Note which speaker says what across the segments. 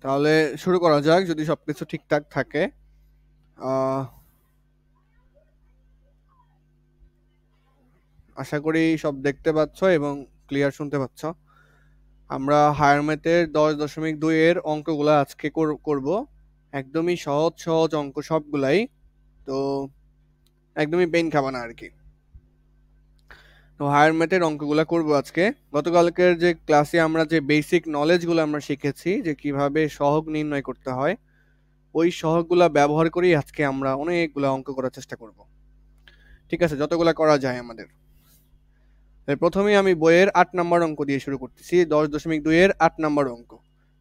Speaker 1: তাহলে শুরু করা যাক যদি সবকিছু ঠিকঠাক থাকে। আশা করি সব দেখতে পাচ্ছ এবং ক্লিয়ার শুনতে পাচ্ছ। আমরা হায়ার ম্যাথের 10.2 এর অঙ্কগুলো আজকে করব। একদমই সহজ সহজ অঙ্ক সবগুলাই, তো একদমই পেন খাবা না আর কি। তো হায়ার ম্যাথের অঙ্কগুলো করব আজকে। গতকালকের যে ক্লাসে আমরা যে বেসিক নলেজগুলো আমরা শিখেছি যে কিভাবে সহগ নির্ণয় করতে হয়, ওই সহগগুলা ব্যবহার করেই আজকে আমরা অনেকগুলো অঙ্ক করার চেষ্টা করব। ঠিক আছে, যতগুলা করা যায় আমাদের। প্রথমেই আমি বইয়ের 8 নম্বর অঙ্ক দিয়ে শুরু করতেছি, 10.2 এর 8 নম্বর অঙ্ক।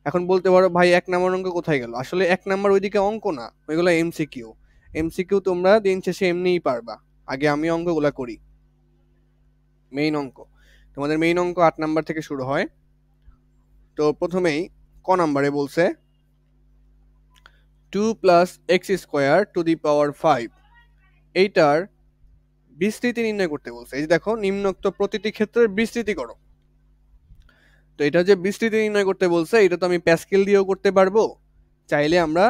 Speaker 1: এখন বলতে পারো ভাই 1 নম্বর অঙ্ক কোথায় গেল? আসলে 1 নম্বর ওইদিকে অঙ্ক না, ওইগুলো এমসিকিউ। এমসিকিউ তোমরা দিন শেষে এমনিই পারবা। আগে আমি অঙ্কগুলা করি। মেইন অঙ্ক, তোমাদের মেইন অঙ্ক 8 নাম্বার থেকে শুরু হয়। তো প্রথমেই ক নাম্বারে বলছে 2 plus x square to the power 5, এইটার বিস্তৃতি নির্ণয় করতে বলছে। এই যে দেখো, নিম্নোক্ত প্রতিটি ক্ষেত্রের বিস্তৃতি করো। তো এটা যে বিস্তৃতি নির্ণয় করতে বলছে, এটা তো আমি প্যাসকেল দিয়েও করতে পারবো, চাইলে আমরা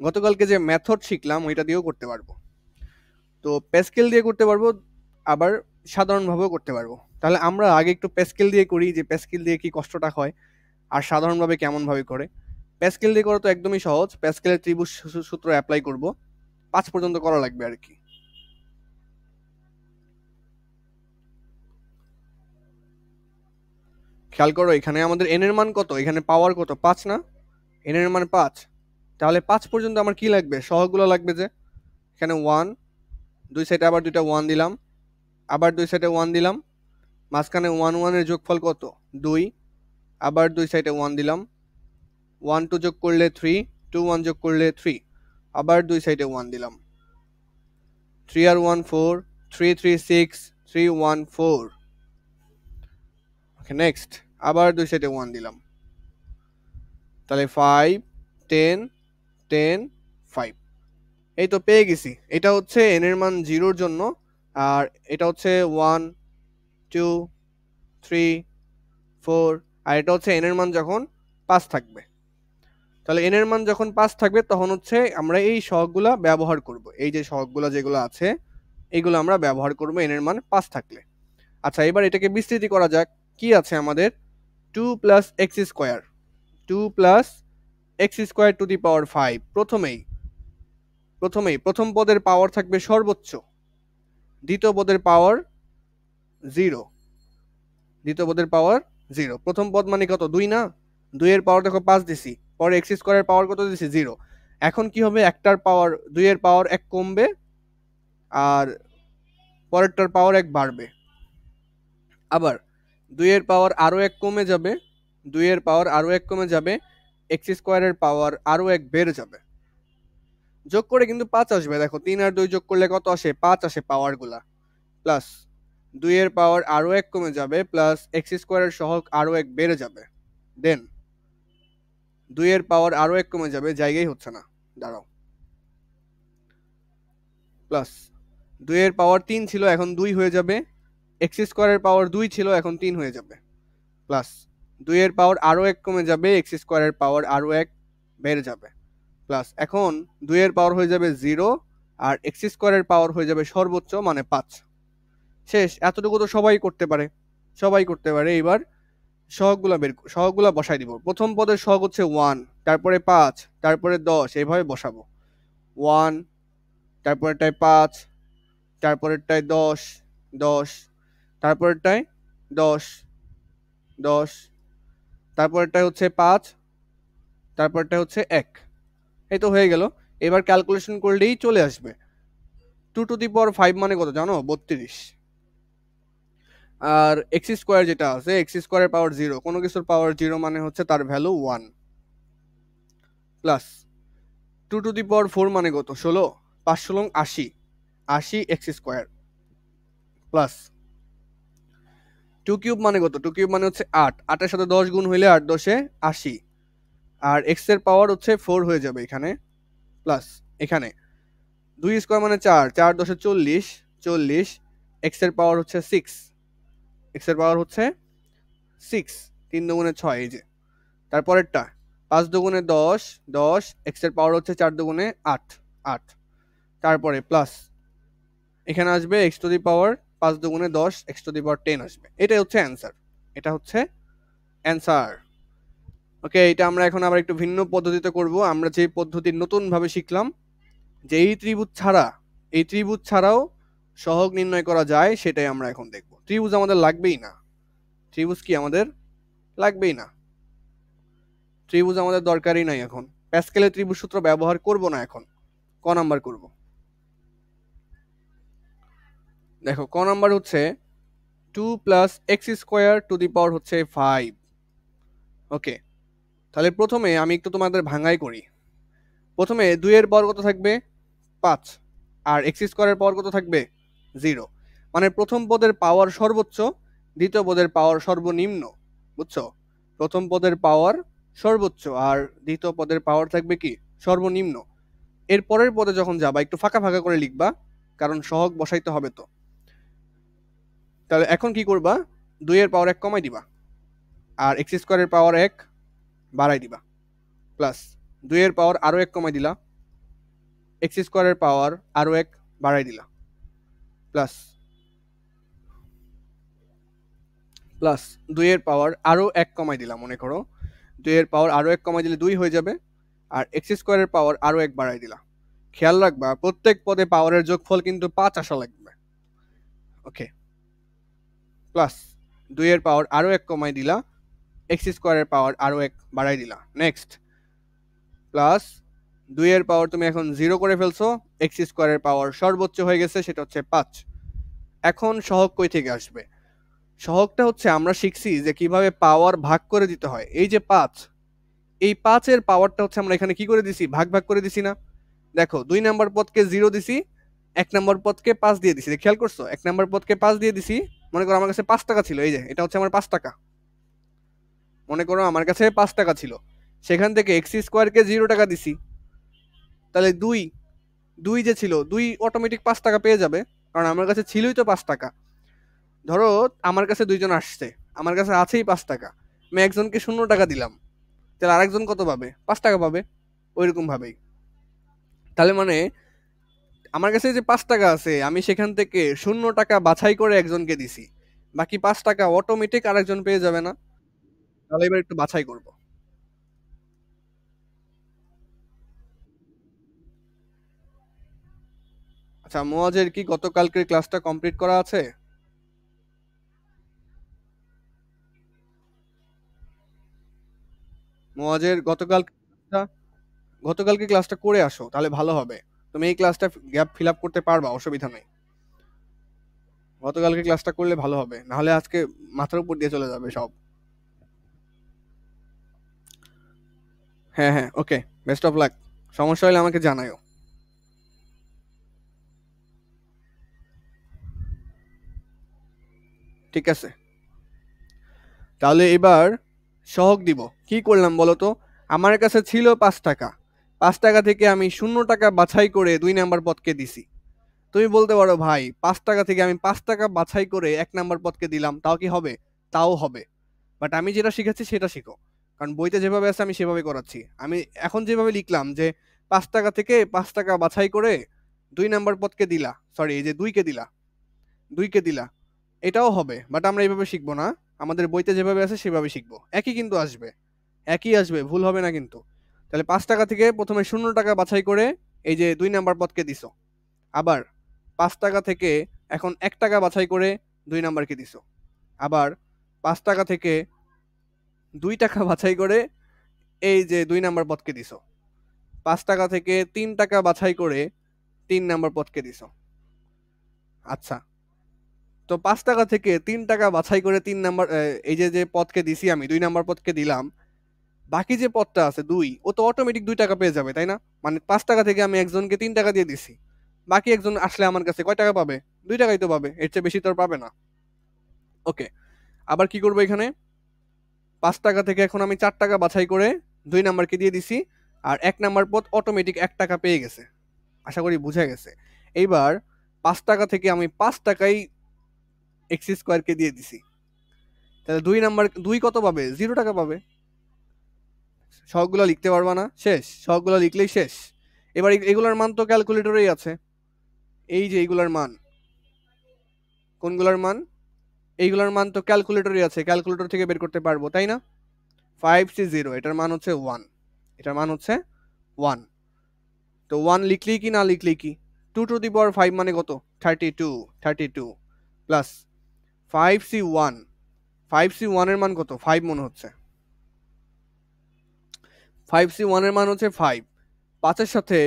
Speaker 1: গতকালকে যে মেথড শিখলাম ওইটা দিয়েও করতে পারবো। তো প্যাসকেল দিয়ে করতে পারবো, আবার সাধারণভাবেও করতে পারবো। তাহলে আমরা আগে একটু প্যাসকেল দিয়ে করি, যে প্যাসকেল দিয়ে কি কষ্টটা হয় আর সাধারণভাবে কেমনভাবে করে। প্যাসকেল দিয়ে করা তো একদমই সহজ। প্যাসকেলের ত্রিভুজ সূত্র অ্যাপ্লাই করব, 5 পর্যন্ত করা লাগবে আর কি। খেয়াল করো, এখানে আমাদের এন এর মান কত, এখানে পাওয়ার কত, 5 না? এন এর মান 5। তাহলে 5 পর্যন্ত আমার কি লাগবে? সহগগুলো লাগবে। যে এখানে 1, দুই সাইডে আবার দুইটা 1 দিলাম, আবার দুই সাইডে 1 দিলাম, মাঝখানে 1 1 এর যোগফল কত? 2। আবার দুই সাইডে 1 দিলাম, 1 2 যোগ করলে 3, 2 1 যোগ করলে 3, আবার দুই সাইডে 1 দিলাম, 3 আর 1 4, 3 3 6, 3 1 4। ওকে, নেক্সট আবার দুই সাইডে 1 দিলাম, তাহলে 5 10 10 5। এই তো পেয়ে গেছি। এটা হচ্ছে এন এর মান 0 এর জন্য, আর এটা হচ্ছে 1 2 3 4, আর এটা হচ্ছে এন এর মান যখন 5 থাকবে। তাহলে এন এর মান যখন 5 থাকবে তখন হচ্ছে আমরা এই সহগগুলা ব্যবহার করব। এই যে সহগগুলা যেগুলো আছে এইগুলো আমরা ব্যবহার করব এন এর মান 5 থাকলে। আচ্ছা, এবার এটাকে বিস্তৃতি করা যাক। কি আছে আমাদের? 2 plus x square, 2 plus x square to the power 5। প্রথম পদের পাওয়ার থাকবে সর্বোচ্চ, দ্বিতীয় পদের পাওয়ার 0। দ্বিতীয় পদের পাওয়ার 0। প্রথম পদ মানে কত? 2 না? 2 এর পাওয়ার দেখো 5 দিছি, পরে এক্স স্কোয়ারের পাওয়ার কত দিছি? 0। এখন কি হবে? একটার পাওয়ার 2 এর পাওয়ার 1 কমবে, আর পরেরটার পাওয়ার 1 বাড়বে। আবার 2 এর পাওয়ার আরো 1 কমে যাবে, 2 এর পাওয়ার আরো 1 কমে যাবে, এক্স স্কোয়ারের পাওয়ার আরো 1 বেড়ে যাবে। যোগ করে কিন্তু 5 আসবে। দেখো 3 আর 2 যোগ করলে কত আসে? 5 আসে পাওয়ার গুলা। প্লাস 2 এর পাওয়ার আরো 1 কমে যাবে, প্লাস এক্স স্কোয়ারের সহগ আরো 1 বেড়ে যাবে। দেন 2 এর পাওয়ার আরো 1 কমে যাবে, জায়গায় হচ্ছে না, দাঁড়াও। প্লাস 2 এর পাওয়ার 3 ছিল, এখন 2 হয়ে যাবে। এক্স স্কোয়ারের পাওয়ার 2 ছিল, এখন 3 হয়ে যাবে। প্লাস 2 এর পাওয়ার আরো 1 কমে যাবে, এক্স স্কোয়ারের পাওয়ার আরো 1 বেড়ে যাবে। প্লাস এখন 2 এর পাওয়ার হয়ে যাবে 0, আর এক্স স্কোয়ারের পাওয়ার হয়ে যাবে সর্বোচ্চ মানে 5। শেষ। এতটুকু তো সবাই করতে পারে, সবাই করতে পারে। এবার সহগগুলা বসাই দিব। প্রথম পদের সহগ হচ্ছে 1, তারপরে 5, তারপরে 10, এইভাবে বসাবো। 1, তারপরেরটায় 5, তারপরেরটায় 10 10, তারপরেরটায় 10 10, তারপরেরটায় হচ্ছে 5, তারপরটা হচ্ছে 1। এই তো হয়ে গেল। এবার ক্যালকুলেশন করলেই চলে আসবে। 2 টু দি পাওয়ার 5 মানে কত জানো? 32। আর এক্স স্কোয়ার যেটা আছে, এক্স স্কোয়ারের পাওয়ার 0, কোনো কিছুর পাওয়ার 0 মানে হচ্ছে তার ভ্যালু 1। প্লাস 2 টু দি পাওয়ার 4 মানে কত? 16, 5 16 80, 80 এক্স স্কোয়ার। প্লাস 2 কিউব মানে কত? 2 কিউব মানে হচ্ছে 8, 8 এর সাথে 10 গুণ হইলে 8 10 80, আর এক্স এর পাওয়ার হচ্ছে 4 হয়ে যাবে এখানে। প্লাস এখানে 2 স্কোয়ার মানে 4, 4 10 40, 40, এক্স এর পাওয়ার হচ্ছে 6, এক্স এর পাওয়ার হচ্ছে 6, 3 দুগুণে 6। এই যে তারপরেরটা 5 দুগুণে 10, 10, x এর পাওয়ার হচ্ছে 4 দুগুণে 8, 8। তারপরে প্লাস এখানে আসবে x টু দি পাওয়ার 5 দুগুণে 10, x টু দি পাওয়ার 10 আসবে। এটাই হচ্ছে অ্যান্সার। এটা হচ্ছে অ্যান্সার। ওকে, এটা আমরা এখন আবার একটু ভিন্ন পদ্ধতিতে করব। আমরা যে পদ্ধতি নতুনভাবে শিখলাম যে এই ত্রিভুজ ছাড়াও সহগ নির্ণয় করা যায়, সেটাই আমরা এখন দেখব। ত্রিভুজ আমাদের লাগবেই না। ত্রিভুজ কি আমাদের লাগবেই না। ত্রিভুজ আমাদের দরকারই নাই এখন। প্যাসকেলের ত্রিভুজ সূত্র ব্যবহার করব না এখন। ক নাম্বার করব। দেখো ক নাম্বার হচ্ছে 2 plus x square to the power হচ্ছে 5। ওকে, তাহলে প্রথমে আমি একটু তোমাদের ভাঙাই করি। প্রথমে 2 এর পাওয়ার কত থাকবে 5, আর এক্স স্কোয়ারের পাওয়ার কত থাকবে 0। মানে প্রথম পদের পাওয়ার সর্বোচ্চ, দ্বিতীয় পদের পাওয়ার সর্বনিম্ন। বুঝছো? প্রথম পদের পাওয়ার সর্বোচ্চ আর দ্বিতীয় পদের পাওয়ার থাকবে কি সর্বনিম্ন। এর পরের পদে যখন যাবা একটু ফাঁকা ফাঁকা করে লিখবা, কারণ সহগ বসাইতে হবে তো। তাহলে এখন কি করবা, 2 এর পাওয়ার 1 কমাই দিবা, আর এক্স স্কোয়ারের পাওয়ার 1 বাড়াই দিবা, প্লাস 2 এর পাওয়ার আরো 1 কমাই দিলা, এক্স স্কোয়ারের পাওয়ার আরো 1 বাড়াই দিলা, প্লাস 2 এর পাওয়ার আরো 1 কমাই দিলাম। মনে করো 2 এর পাওয়ার আরো 1 কমাই দিলে 2 হয়ে যাবে, আর এক্স স্কোয়ারের পাওয়ার আরো 1 বাড়াই দিলা। খেয়াল রাখবা প্রত্যেক পদে পাওয়ারের যোগফল কিন্তু 5 আসা লাগবে। ওকে, প্লাস 2 এর পাওয়ার আরো 1 কমাই দিলা, এক্স স্কোয়ারের পাওয়ার আরো 1 বাড়াই দিলা। নেক্সট প্লাস 2 এর পাওয়ার তুমি এখন 0 করে ফেলছো, এক্স স্কোয়ারের পাওয়ার সর্বোচ্চ হয়ে গেছে, সেটা হচ্ছে 5। এখন সহগ কই থেকে আসবে? সহগটা হচ্ছে আমরা শিখছি যে কিভাবে পাওয়ার ভাগ করে দিতে হয়। এই যে 5, এই 5 এর পাওয়ারটা হচ্ছে আমরা এখানে কি করে দিছি, ভাগ ভাগ করে দিছি না। দেখো 2 নাম্বার পদকে 0 দিছি, 1 নাম্বার পদকে 5 দিয়ে দিছি। খেয়াল করছো? 1 নাম্বার পদকে 5 দিয়ে দিছি। মনে করো আমার কাছে 5 টাকা ছিল, এই যে এটা হচ্ছে আমার 5 টাকা। মনে করো আমার কাছে 5 টাকা ছিল, সেখান থেকে এক্স স্কোয়ারকে 0 টাকা দিছি। তাহলে 2 2 যে ছিল, 2 অটোমেটিক 5 টাকা পেয়ে যাবে, কারণ আমার কাছে ছিলই তো 5 টাকা। ধরো আমার কাছে দুইজন আসছে, আমার কাছে আছেই 5 টাকা, আমি একজনকে 0 টাকা দিলাম, তাহলে আরেকজন কত পাবে? 5 টাকা পাবে। ওইরকম ভাবেই তাহলে মানে আমার কাছে যে 5 টাকা আছে, আমি সেখান থেকে 0 টাকা বাছাই করে একজনকে দিছি, বাকি 5 টাকা অটোমেটিক আরেকজন পেয়ে যাবে না? তাহলে এবার একটু বাছাই করব। আচ্ছা, মুয়াজের কি গতকালকের ক্লাসটা কমপ্লিট করা আছে? মুয়াজের গতকালকে ক্লাসটা করে আসো, তাহলে ভালো হবে। তুমি এই ক্লাসটা গ্যাপ ফিল আপ করতে পারবা, অসুবিধা নেই। গতকালকে ক্লাসটা করলে ভালো হবে, নাহলে আজকে মাথার উপর দিয়ে চলে যাবে সব। হ্যাঁ হ্যাঁ, ওকে, বেস্ট অফ লাক। সমস্যা হলে আমাকে জানাও। ঠিক আছে, তাহলে এবার সহগ দিব। কি করলাম বলো তো? আমার কাছে ছিল 5 টাকা, 5 টাকা থেকে আমি 0 টাকা বাছাই করে 2 নাম্বার পদকে দিছি। তুমি বলতে পারো ভাই 5 টাকা থেকে আমি 5 টাকা বাছাই করে 1 নাম্বার পদকে দিলাম, তাও কি হবে? তাও হবে, বাট আমি যেটা শিখেছি সেটা শিখো। কারণ বইতে যেভাবে আছে আমি সেভাবে করাচ্ছি। আমি এখন যেভাবে লিখলাম যে 5 টাকা থেকে 5 টাকা বাছাই করে 2 নাম্বার পদকে দিলা, সরি এই যে 2 কে দিলা, এটাও হবে, বাট আমরা এইভাবে শিখবো না। আমাদের বইতে যেভাবে আছে সেভাবে শিখবো। একই কিন্তু আসবে, একই আসবে, ভুল হবে না কিন্তু। তাহলে 5 টাকা থেকে প্রথমে 0 টাকা বাছাই করে এই যে 2 নাম্বার পদকে দিছো। আবার 5 টাকা থেকে এখন 1 টাকা বাছাই করে 2 নাম্বারকে দিছো। আবার 5 টাকা থেকে 2 টাকা বাছাই করে এই যে 2 নাম্বার পদকে দিছো। 5 টাকা থেকে 3 টাকা বাছাই করে 3 নাম্বার পদকে দিছো। আচ্ছা, তো 5 টাকা থেকে 3 টাকা বাছাই করে 3 নাম্বার এই যে পদকে দিছি, আমি 2 নাম্বার পদকে দিলাম, বাকি যে পদটা আছে 2, ও তো অটোমেটিক 2 টাকা পেয়ে যাবে, তাই না? মানে 5 টাকা থেকে আমি একজনকে 3 টাকা দিয়ে দিছি, বাকি একজন আসলে আমার কাছে কয় টাকা পাবে? 2 টাকাই তো পাবে, এর চেয়ে বেশি তো আর পাবে না। ওকে, আবার কি করবো এখানে? 5 টাকা থেকে এখন আমি 4 টাকা বাছাই করে 2 নাম্বারকে দিয়ে দিছি, আর 1 নাম্বার পদ অটোমেটিক 1 টাকা পেয়ে গেছে। আশা করি বুঝা গেছে। এইবার 5 টাকা থেকে আমি 5 টাকাই এক্স স্কোয়ারকে দিয়ে দিছি, তাহলে 2 নাম্বার 2 কত পাবে? 0 টাকা পাবে। সবগুলো লিখতে পারবা না, শেষ, সবগুলো লিখলেই শেষ। এবার এগুলার মান তো ক্যালকুলেটরেই আছে, এই যে এইগুলার মান, কোনগুলার মান, এইগুলার মান তো ক্যালকুলেটরই আছে, ক্যালকুলেটর থেকে বের করতে পারবো, তাই না? 5C0 এটার মান হচ্ছে 1, এটার মান হচ্ছে 1। তো 1 লিখলেই কি না লিখলেই কি, 2^5 মানে কত, 32 প্লাস 5C1, 5C1 এর মান কত, 5 মনে হচ্ছে, 5C1 এর মান হচ্ছে 5, 5 এর সাথে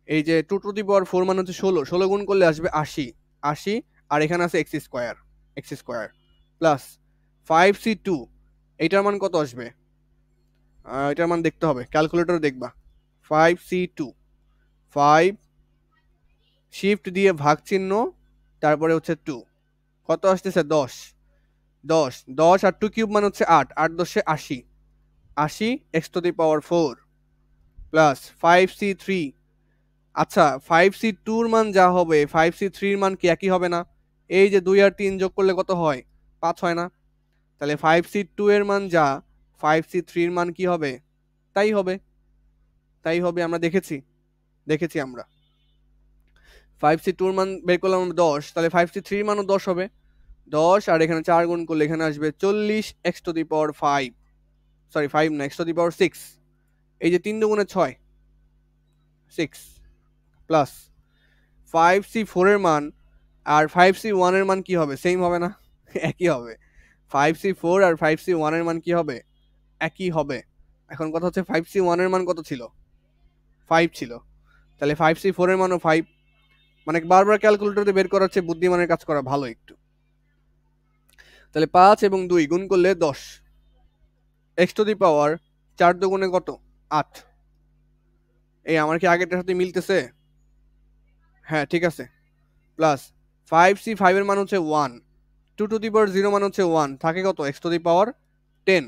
Speaker 1: এই যে 2^4 মান হচ্ছে 16 গুণ করলে আসবে 80, আর এখানে আছে x স্কোয়ার প্লাস 5C2, এইটার মান কত আসবে, এটার মান দেখতে হবে, ক্যালকুলেটর দেখবা। 5C2, 5 শিফট দিয়ে ভাগ চিহ্ন, তারপরে হচ্ছে 2, কত আসতেছে 10, 10 আর 2 কিউব মানে হচ্ছে 8, 8 10 80 x⁴ প্লাস 5C3। আচ্ছা 5C2 এর মান যা হবে 5C3 এর মান কি একই হবে না? এই যে 2 আর 3 যোগ করলে কত হয়, 5 হয় না? তাহলে 5C2 এর মান যা 5C3 এর মান কি হবে, তাই হবে, তাই হবে, আমরা দেখেছি আমরা। 5C2 এর মান বের করলাম 10, তাহলে 5C3 এর মানও 10 হবে, 10 আর এখানে 4 গুণ করলে এখানে আসবে 40 x⁵, সরি 5 না, x⁵, এই যে 3 দুগুণে 6, 6 প্লাস 5C4 এর মান আর 5C1 এর মান কি হবে, সেম হবে না? একই হবে। 5C4 আর 5C1 এর মান কি হবে, একই হবে। এখন কথা হচ্ছে 5C1 এর মান কত ছিল, 5 ছিল, তাহলে 5C4 এর মানও 5, মানে বারবার ক্যালকুলেটর দিয়ে বের করা হচ্ছে, বুদ্ধিমানের কাজ করা ভালো একটু। তাহলে 5 এবং 2 গুণ করলে 10, x⁴, 4 দুগুণে কত, 8। এই আমার কি আগেরটার সাথে মিলতেছে? হ্যাঁ ঠিক আছে, প্লাস 5C5 এর মান হচ্ছে 1, 2^0 মান হচ্ছে 1, থাকে কত, x⁻10।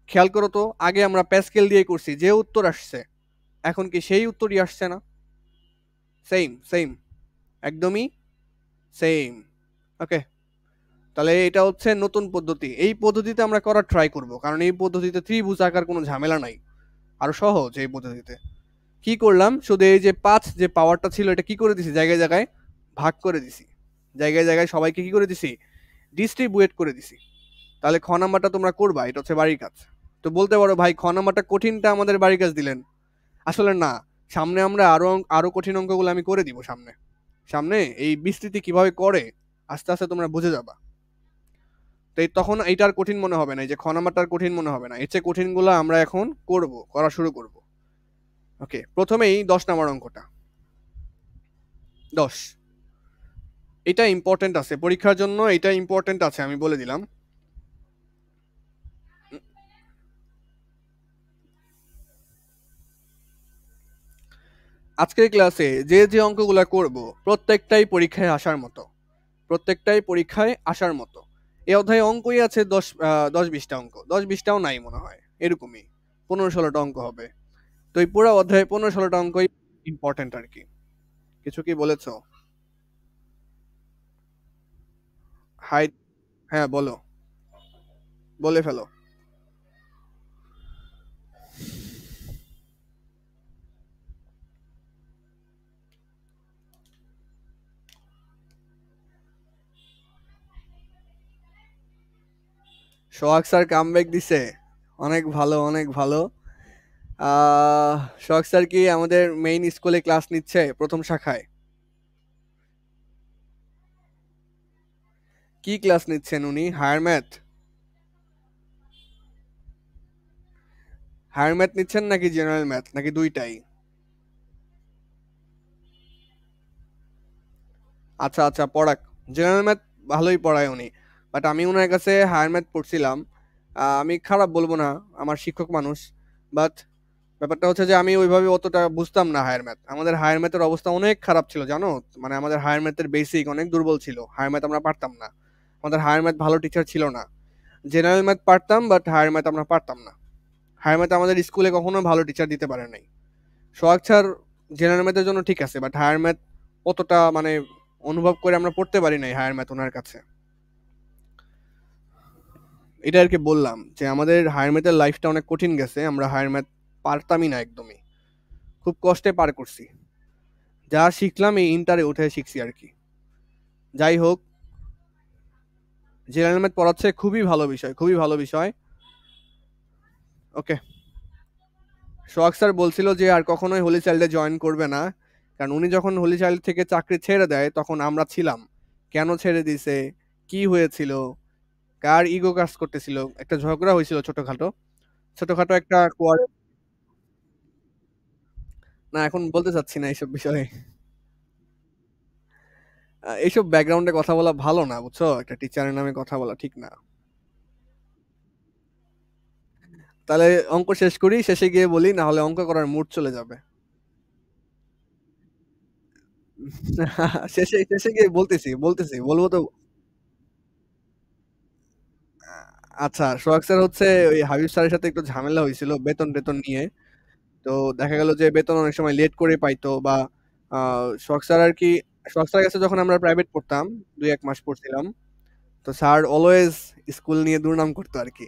Speaker 1: খেয়াল করো তো, আগে আমরা প্যাসকেল দিয়ে করছি, যে উত্তর আসছে এখন কি সেই উত্তরই আসছে না? সেম, একদমই সেম। ওকে, তাহলে এটা হচ্ছে নতুন পদ্ধতি, এই পদ্ধতিতে আমরা করার ট্রাই করব, কারণ এই পদ্ধতিতে ত্রিভুজ আঁকার কোনো ঝামেলা নাই, আরো সহজ এই পদ্ধতিতে। কি করলাম, শুধু এই যে 5 যে পাওয়ারটা ছিল এটা কি করে দিছি, জায়গায় জায়গায় ভাগ করে দিছি, জায়গায় জায়গায় সবাইকে কি করে দিছি, ডিস্ট্রিবিউট করে দিছি। তাহলে খ নাম্বারটা তোমরা করবা, এটা হচ্ছে বাড়ির কাজ। তো বলতে পারো ভাই খ নাম্বারটা কঠিনটা আমাদের বাড়ির কাজ দিলেন, আসলে না, সামনে আমরা আরো কঠিন অঙ্কগুলো আমি করে দিব, সামনে এই বিস্তৃতি কিভাবে করে আস্তে আস্তে তোমরা বুঝে যাবা। তো তখন এইটার কঠিন মনে হবে না, এই যে খ নাম্বারটার কঠিন মনে হবে না, এর চেয়ে কঠিনগুলো আমরা এখন করা শুরু করব। ওকে, প্রথমেই 10 নাম্বার অঙ্কটা, 10, এটা ইম্পর্টেন্ট আছে পরীক্ষার জন্য, এটা ইম্পর্টেন্ট আছে, আমি বলে দিলাম। আজকের ক্লাসে যে যে অঙ্কগুলো করব প্রত্যেকটাই পরীক্ষায় আসার মতো। এই অধ্যায়ে অঙ্কই আছে 10-20টা অঙ্ক, 10-20টাও নাই মনে হয়, এরকমই 15-16টা অঙ্ক হবে। তো এই পুরো অধ্যায়ে 15-16টা অঙ্কই ইম্পর্টেন্ট আর কি। কিছু কি বলেছো? হাই, হ্যাঁ বলো, বলে ফেলো। সোহাগ স্যার কামব্যাক দিছে, অনেক ভালো অনেক ভালো। সোহাগ স্যার কি আমাদের মেইন স্কুলে ক্লাস নিচ্ছে প্রথম শাখায়? কি ক্লাস নিচ্ছেন উনি, হায়ার ম্যাথ নিচ্ছেন নাকি জেনারেল ম্যাথ, নাকি দুইটাই? আচ্ছা আচ্ছা, পড়াক, জেনারেল ম্যাথ ভালোই পড়ায় উনি, বাট আমি ওনার কাছে হায়ার ম্যাথ পড়ছিলাম। আমি খারাপ বলবো না, আমার শিক্ষক মানুষ, বাট ব্যাপারটা হচ্ছে যে আমি ওইভাবে অতটা বুঝতাম না হায়ার ম্যাথ, আমাদের হায়ার ম্যাথের অবস্থা অনেক খারাপ ছিল জানো, মানে আমাদের হায়ার ম্যাথের বেসিক অনেক দুর্বল ছিল, হায়ার ম্যাথ আমরা পারতাম না, আমাদের হায়ার ম্যাথ ভালো টিচার ছিল না। জেনারেল ম্যাথ পারতাম বাট হায়ার ম্যাথ আমরা পারতাম না। হায়ার ম্যাথ আমাদের স্কুলে কখনো ভালো টিচার দিতে পারে নাই। সোহাগ স্যার জেনারেল ম্যাথের জন্য ঠিক আছে, বাট হায়ার ম্যাথ অতটা মানে অনুভব করে আমরা পড়তে পারি নাই হায়ার ম্যাথ ওনার কাছে। এটা আর কি বললাম যে আমাদের হায়ার ম্যাথের লাইফটা অনেক কঠিন গেছে, আমরা হায়ার ম্যাথ পারতামই না একদমই, খুব কষ্টে পার করছি। যা শিখলাম এই ইন্টারে উঠে শিখছি আর কি। যাই হোক, জেনারেল ম্যাথ পড়াচ্ছে, খুবই ভালো বিষয়, খুবই ভালো বিষয়। ওকে। সোহাগ স্যার বলছিল যে আর কখনোই হোলি চাইল্ডে জয়েন করবে না, কারণ উনি যখন হোলি চাইল্ড থেকে চাকরি ছেড়ে দেয় তখন আমরা ছিলাম। কেন ছেড়ে দিছে, কি হয়েছিল, কার ইগো কাজ করতেছিল, একটা ঝগড়া হয়েছিল ছোটখাটো, ছোটখাটো একটা না এখন বলতে চাচ্ছি না এইসব বিষয়ে। এইসব ব্যাকগ্রাউন্ডে কথা বলা ভালো না, বুঝছো, একটা টিচারের নামে কথা বলা ঠিক না। তাহলে অঙ্ক শেষ করি, শেষে গিয়ে বলি, না হলে অঙ্ক করার মুড চলে যাবে। শেষে শেষে গিয়ে বলতেছি বলতেছি বলবো তো। আচ্ছা, সোহাগ স্যার হচ্ছে ওই হাবিব স্যারের সাথে একটু ঝামেলা হয়েছিল বেতন টেতন নিয়ে। তো দেখা গেল যে বেতন অনেক সময় লেট করে পাইতো, বা সোহাগ স্যার আর কি, সোহাগ স্যারের কাছে যখন আমরা প্রাইভেট পড়তাম, 2-1 মাস পড়ছিলাম, তো স্যার অলওয়েজ স্কুল নিয়ে দুর্নাম করতো আর কি।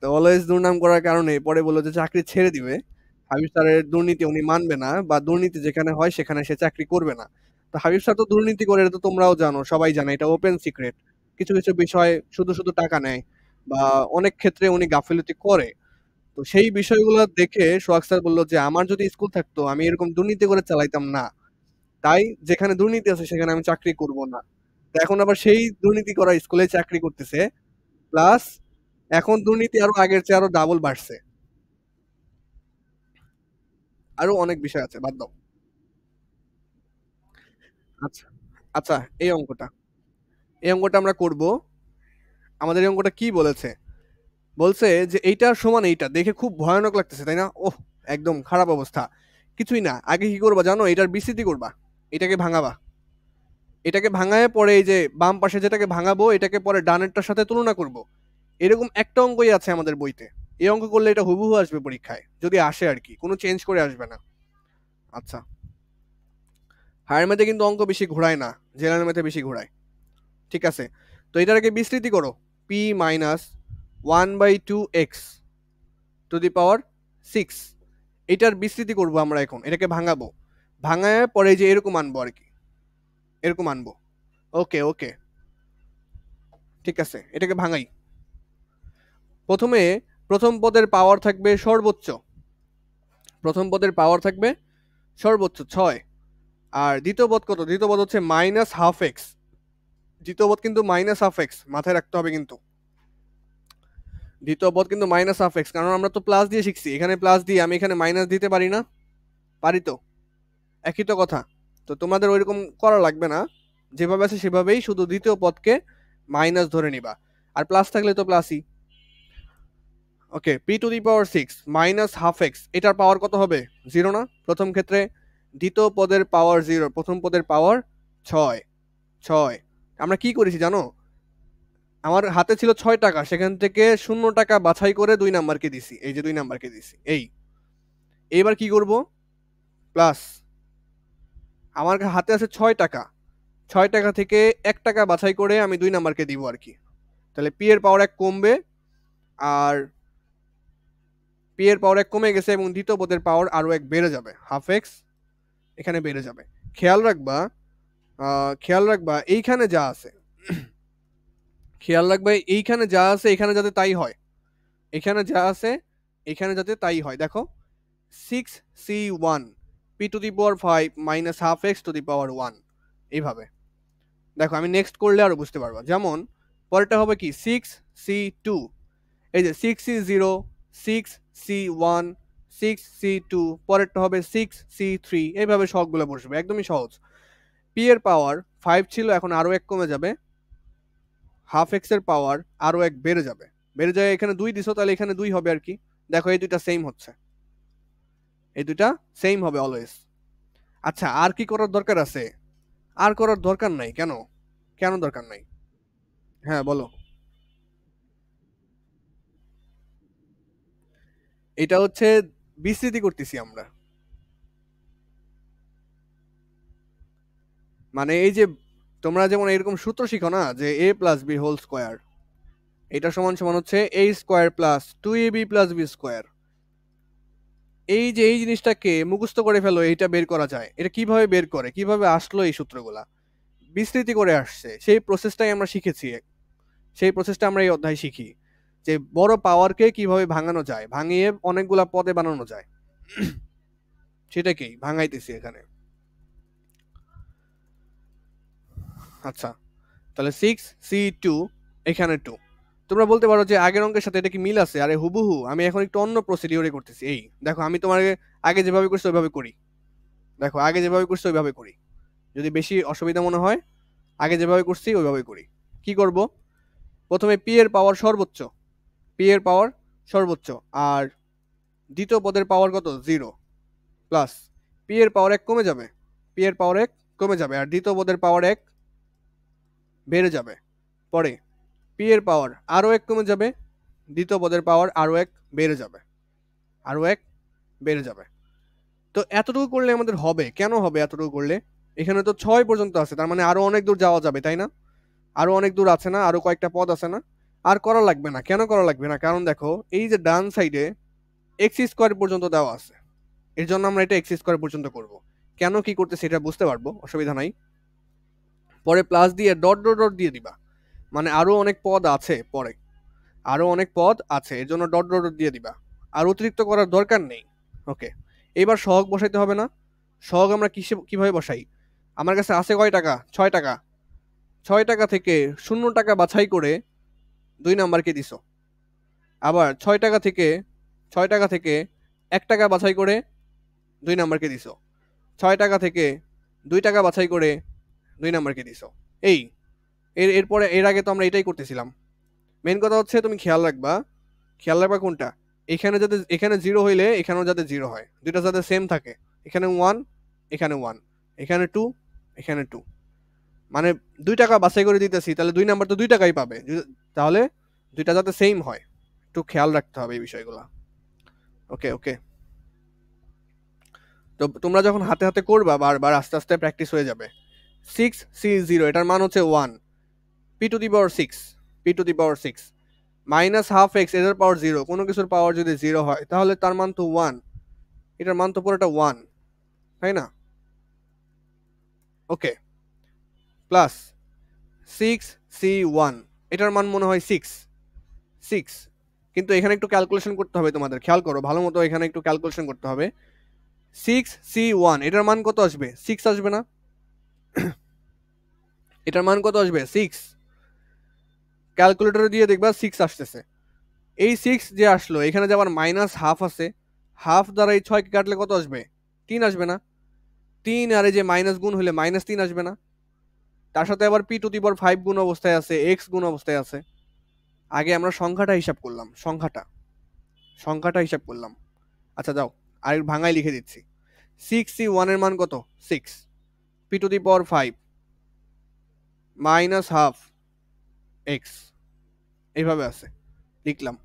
Speaker 1: তো অলওয়েজ দুর্নাম করার কারণে পরে বললো যে চাকরি ছেড়ে দিবে। হাবিব স্যারের দুর্নীতি উনি মানবে না, বা দুর্নীতি যেখানে হয় সেখানে সে চাকরি করবে না। তো হাবিব স্যার তো দুর্নীতি করে, এটা তো তোমরাও জানো, সবাই জানে, এটা ওপেন সিক্রেট। কিছু কিছু বিষয় শুধু শুধু টাকা নেয়, বা অনেক ক্ষেত্রে উনি গাফিলতি করে। তো সেই বিষয়গুলো দেখে সোহাগ স্যার বললো যে আমার যদি স্কুল থাকতো আমি এরকম দুর্নীতি করে চালাইতাম না। তাই যেখানে দুর্নীতি আছে সেখানে আমি চাকরি করব না। তো এখন আবার সেই দুর্নীতি করা স্কুলে চাকরি করতেছে, প্লাস এখন দুর্নীতি আরো আগের চেয়ে আরো ডাবল বাড়ছে। আরো অনেক বিষয় আছে, বাদ দাও। আচ্ছা, আচ্ছা, এই অঙ্কটা আমরা করব। আমাদের এই অঙ্কটা কি বলেছে, বলছে যে এইটার সমান এইটা, দেখে খুব ভয়ানক লাগতেছে তাই না, ওহ একদম খারাপ অবস্থা। কিছুই না, আগে কি করবা জানো, এটার বিস্তৃতি করবা, এটাকে ভাঙাবা, এটাকে ভাঙায় পরে এই যে বাম পাশে যেটাকে ভাঙাবো এটাকে পরে ডানেরটার সাথে তুলনা করব। এরকম একটা অঙ্কই আছে আমাদের বইতে। এই অঙ্ক করলে এটা হুবহু আসবে পরীক্ষায়, যদি আসে আর কি, কোনো চেঞ্জ করে আসবে না। আচ্ছা, হায়ার ম্যাথে কিন্তু অঙ্ক বেশি ঘোরায় না, জেনারেল ম্যাথে বেশি ঘোরায়। ঠিক আছে, তো এটার আগে বিস্তৃতি করো। P minus 1/2x to the power 6, এটার বিস্তৃতি করব আমরা এখন, এটাকে ভাঙাবো, ভাঙায় পরে যে এরকম আনবো আর কি, এরকম আনবো। ওকে ওকে, ঠিক আছে, এটাকে ভাঙাই। প্রথমে প্রথম পদের পাওয়ার থাকবে সর্বোচ্চ, প্রথম পদের পাওয়ার থাকবে সর্বোচ্চ 6। আর দ্বিতীয় পদ কত, দ্বিতীয় পদ হচ্ছে -12x, দ্বিতীয় পদ কিন্তু -12x, মাথায় রাখতে হবে কিন্তু। দ্বিতীয় পদ কিন্তু -12x, কারণ আমরা তো প্লাস দিয়ে শিখছি, এখানে প্লাস দিয়ে আমি এখানে মাইনাস দিতে পারি না, পারি তো, একই তো কথা। তো তোমাদের ওইরকম করা লাগবে না, যেভাবে আছে সেভাবেই, শুধু দ্বিতীয় পদকে মাইনাস ধরে নিবা, আর প্লাস থাকলে তো প্লাসই। ওকে, p⁻6 -12x, এটার পাওয়ার কত হবে, 0 না প্রথম ক্ষেত্রে। দ্বিতীয় পদের পাওয়ার 0, প্রথম পদের পাওয়ার 6, 6। আমরা কি করেছি জানো, আমার হাতে ছিল 6 টাকা, সেখান থেকে 0 টাকা বাছাই করে 2 নাম্বারকে দিছি, এই যে 2 নাম্বারকে দিছি এই। এইবার কি করব, প্লাস, আমার হাতে আছে 6 টাকা, 6 টাকা থেকে 1 টাকা বাছাই করে আমি 2 নাম্বারকে দিব আর কি। তাহলে পি এর পাওয়ার 1 কমবে, আর পি এর পাওয়ার 1 কমে গেছে, এবং দ্বিতীয় পদের পাওয়ার আরো 1 বেড়ে যাবে, হাফ এক্স এখানে বেড়ে যাবে। খেয়াল রাখবা, খেয়াল রাখবা এইখানে যা আছে, খেয়াল রাখবা এইখানে যা আছে এখানে যাতে তাই হয়, এখানে যা আছে এখানে যাতে তাই হয়। দেখো, 6c1 p⁻5 -12x⁻1, এইভাবে। দেখো আমি নেক্সট করলে আরো বুঝতে পারবা, যেমন পরেরটা হবে কি 6c2, এই যে 6c0, 6c1, 6c2, পরেরটা হবে 6c3, এইভাবে সবগুলো বসবে, একদমই সহজ। পি এর পাওয়ার 5 ছিল, এখন আরো 1 কমে যাবে, হাফ এক্স এর পাওয়ার আরো 1 বেড়ে যাবে, বেড়ে যায়, এখানে 2 দিছো তাহলে এখানে 2 হবে আর কি। দেখো এই দুইটা সেম হচ্ছে, এই দুইটা সেম হবে অলওয়েজ। আচ্ছা, আর কি করার দরকার আছে, আর করার দরকার নাই, কেন, কেন দরকার নাই, হ্যাঁ বলো। এটা হচ্ছে বিস্তৃতি করতেছি আমরা, মানে এই যে তোমরা যেমন এরকম সূত্র শিখো না, যে a plus B whole square, এটা সমান সমান হচ্ছে a square plus 2ab plus B square. এই যে এই জিনিসটাকে মুখস্থ করে ফেলো, এইটা বের করা যায়। এটা কিভাবে বের করে, কিভাবে আসলো এই সূত্রগুলা, বিস্তৃতি করে আসছে, সেই প্রসেসটাই আমরা শিখেছি। সেই প্রসেসটা আমরা এই অধ্যায়ে শিখি যে বড় পাওয়ারকে কিভাবে ভাঙানো যায়, ভাঙিয়ে অনেকগুলা পদে বানানো যায়। সেটাকেই ভাঙাইতেছি এখানে। আচ্ছা, তাহলে 6c2 এখানে 2। তোমরা বলতে পারো যে আগের অঙ্কের সাথে এটা কি মিল আছে? আরে হুবহু, আমি এখন একটু অন্য প্রসিডিওরে করতেছি। এই দেখো, আমি তোমাকে আগে যেভাবে করছি ওইভাবে করি। দেখো, আগে যেভাবে করছি ওইভাবে করি। যদি বেশি অসুবিধা মনে হয়, আগে যেভাবে করছি ওইভাবে করি। কি করব? প্রথমে পি এর পাওয়ার সর্বোচ্চ, পি এর পাওয়ার সর্বোচ্চ, আর দ্বিতীয় পদের পাওয়ার কত? 0 প্লাস পি এর পাওয়ার 1 কমে যাবে, পি এর পাওয়ার 1 কমে যাবে, আর দ্বিতীয় পদের পাওয়ার 1 বেড়ে যাবে। পরে পি এর পাওয়ার আরও 1 কমে যাবে, দ্বিতীয় পদের পাওয়ার আরও 1 বেড়ে যাবে, আরও 1 বেড়ে যাবে। তো এতটুকু করলে আমাদের হবে। কেন হবে এতটুকু করলে? এখানে তো 6 পর্যন্ত আছে, তার মানে আরো অনেক দূর যাওয়া যাবে, তাই না? আরো অনেক দূর আছে না, আরো কয়েকটা পদ আছে না? আর করা লাগবে না। কেন করা লাগবে না? কারণ দেখো, এই যে ডান সাইডে এক্স স্কোয়ার পর্যন্ত দেওয়া আছে, এর জন্য আমরা এটা এক্স স্কোয়ার পর্যন্ত করব। কেন কি করতেছি এটা বুঝতে পারবো, অসুবিধা নাই। পরে প্লাস দিয়ে ডট ডট ডট দিয়ে দিবা, মানে আরো অনেক পদ আছে, পরে আরো অনেক পদ আছে, এর জন্য ডট ডট ডট দিয়ে দিবা। আর অতিরিক্ত করার দরকার নেই। ওকে, এবার সহগ বসাইতে হবে না? সহগ আমরা কিভাবে বসাই? আমার কাছে আছে কয় টাকা? 6 টাকা। 6 টাকা থেকে 0 টাকা বাছাই করে 2 নাম্বারকে দিছো। আবার 6 টাকা থেকে 1 টাকা বাছাই করে 2 নাম্বারকে দিছো। 6 টাকা থেকে 2 টাকা বাছাই করে 2 নাম্বারকে দিছো। এই এরপরে এর আগে তো আমরা এটাই করতেছিলাম। মেন কথা হচ্ছে তুমি খেয়াল রাখবা, খেয়াল রাখবা কোনটা, এখানে 0 হইলে এখানেও যাতে 0 হয়, দুইটা যাতে সেম থাকে। এখানে 1, এখানে 1, এখানে 2, এখানে 2, মানে 2 টাকা বাছাই করে দিতেছি, তাহলে 2 নাম্বার তো 2 টাকাই পাবে। তাহলে দুইটা যাতে সেম হয়, একটু খেয়াল রাখতে হবে এই বিষয়গুলো। ওকে ওকে, তো তোমরা যখন হাতে হাতে করবা বারবার, আস্তে আস্তে প্র্যাকটিস হয়ে যাবে। 6c0 এটার মান হচ্ছে 1, P to the power 6, p to the power 6 minus half x, এটার পাওয়ার 0। কোনো কিছুর পাওয়ার যদি 0 হয় তাহলে তার মান তো 1, এটার মান তো পুরোটা 1, তাই না? ওকে, প্লাস 6c1, এটার মান মনে হয় 6, 6, কিন্তু এখানে একটু ক্যালকুলেশন করতে হবে তোমাদের, খেয়াল করো ভালো মতো, এখানে একটু ক্যালকুলেশন করতে হবে। 6c1 এটার মান কত আসবে? 6 আসবে না? এটার মান কত আসবে? 6। ক্যালকুলেটরে দিয়ে দেখবা 6 আসতেছে। এই 6 যে আসলো, এখানে যে আবার মাইনাস হাফ আছে, হাফ দ্বারা এই 6কে কাটলে কত আসবে? 3 আসবে না? 3 আর এই যে মাইনাস গুণ হলে -3 আসবে না? তার সাথে আবার পি টু দি পাওয়ার 5 গুণ অবস্থায় আছে, এক্স গুণ অবস্থায় আছে। আগে আমরা সংখ্যাটা হিসাব করলাম, সংখ্যাটা হিসাব করলাম। আচ্ছা যাও, আর ভাঙায় লিখে দিচ্ছি। 6c1 এর মান কত? 6, p to the power 5 minus half x, এইভাবে আছে, লিখলাম।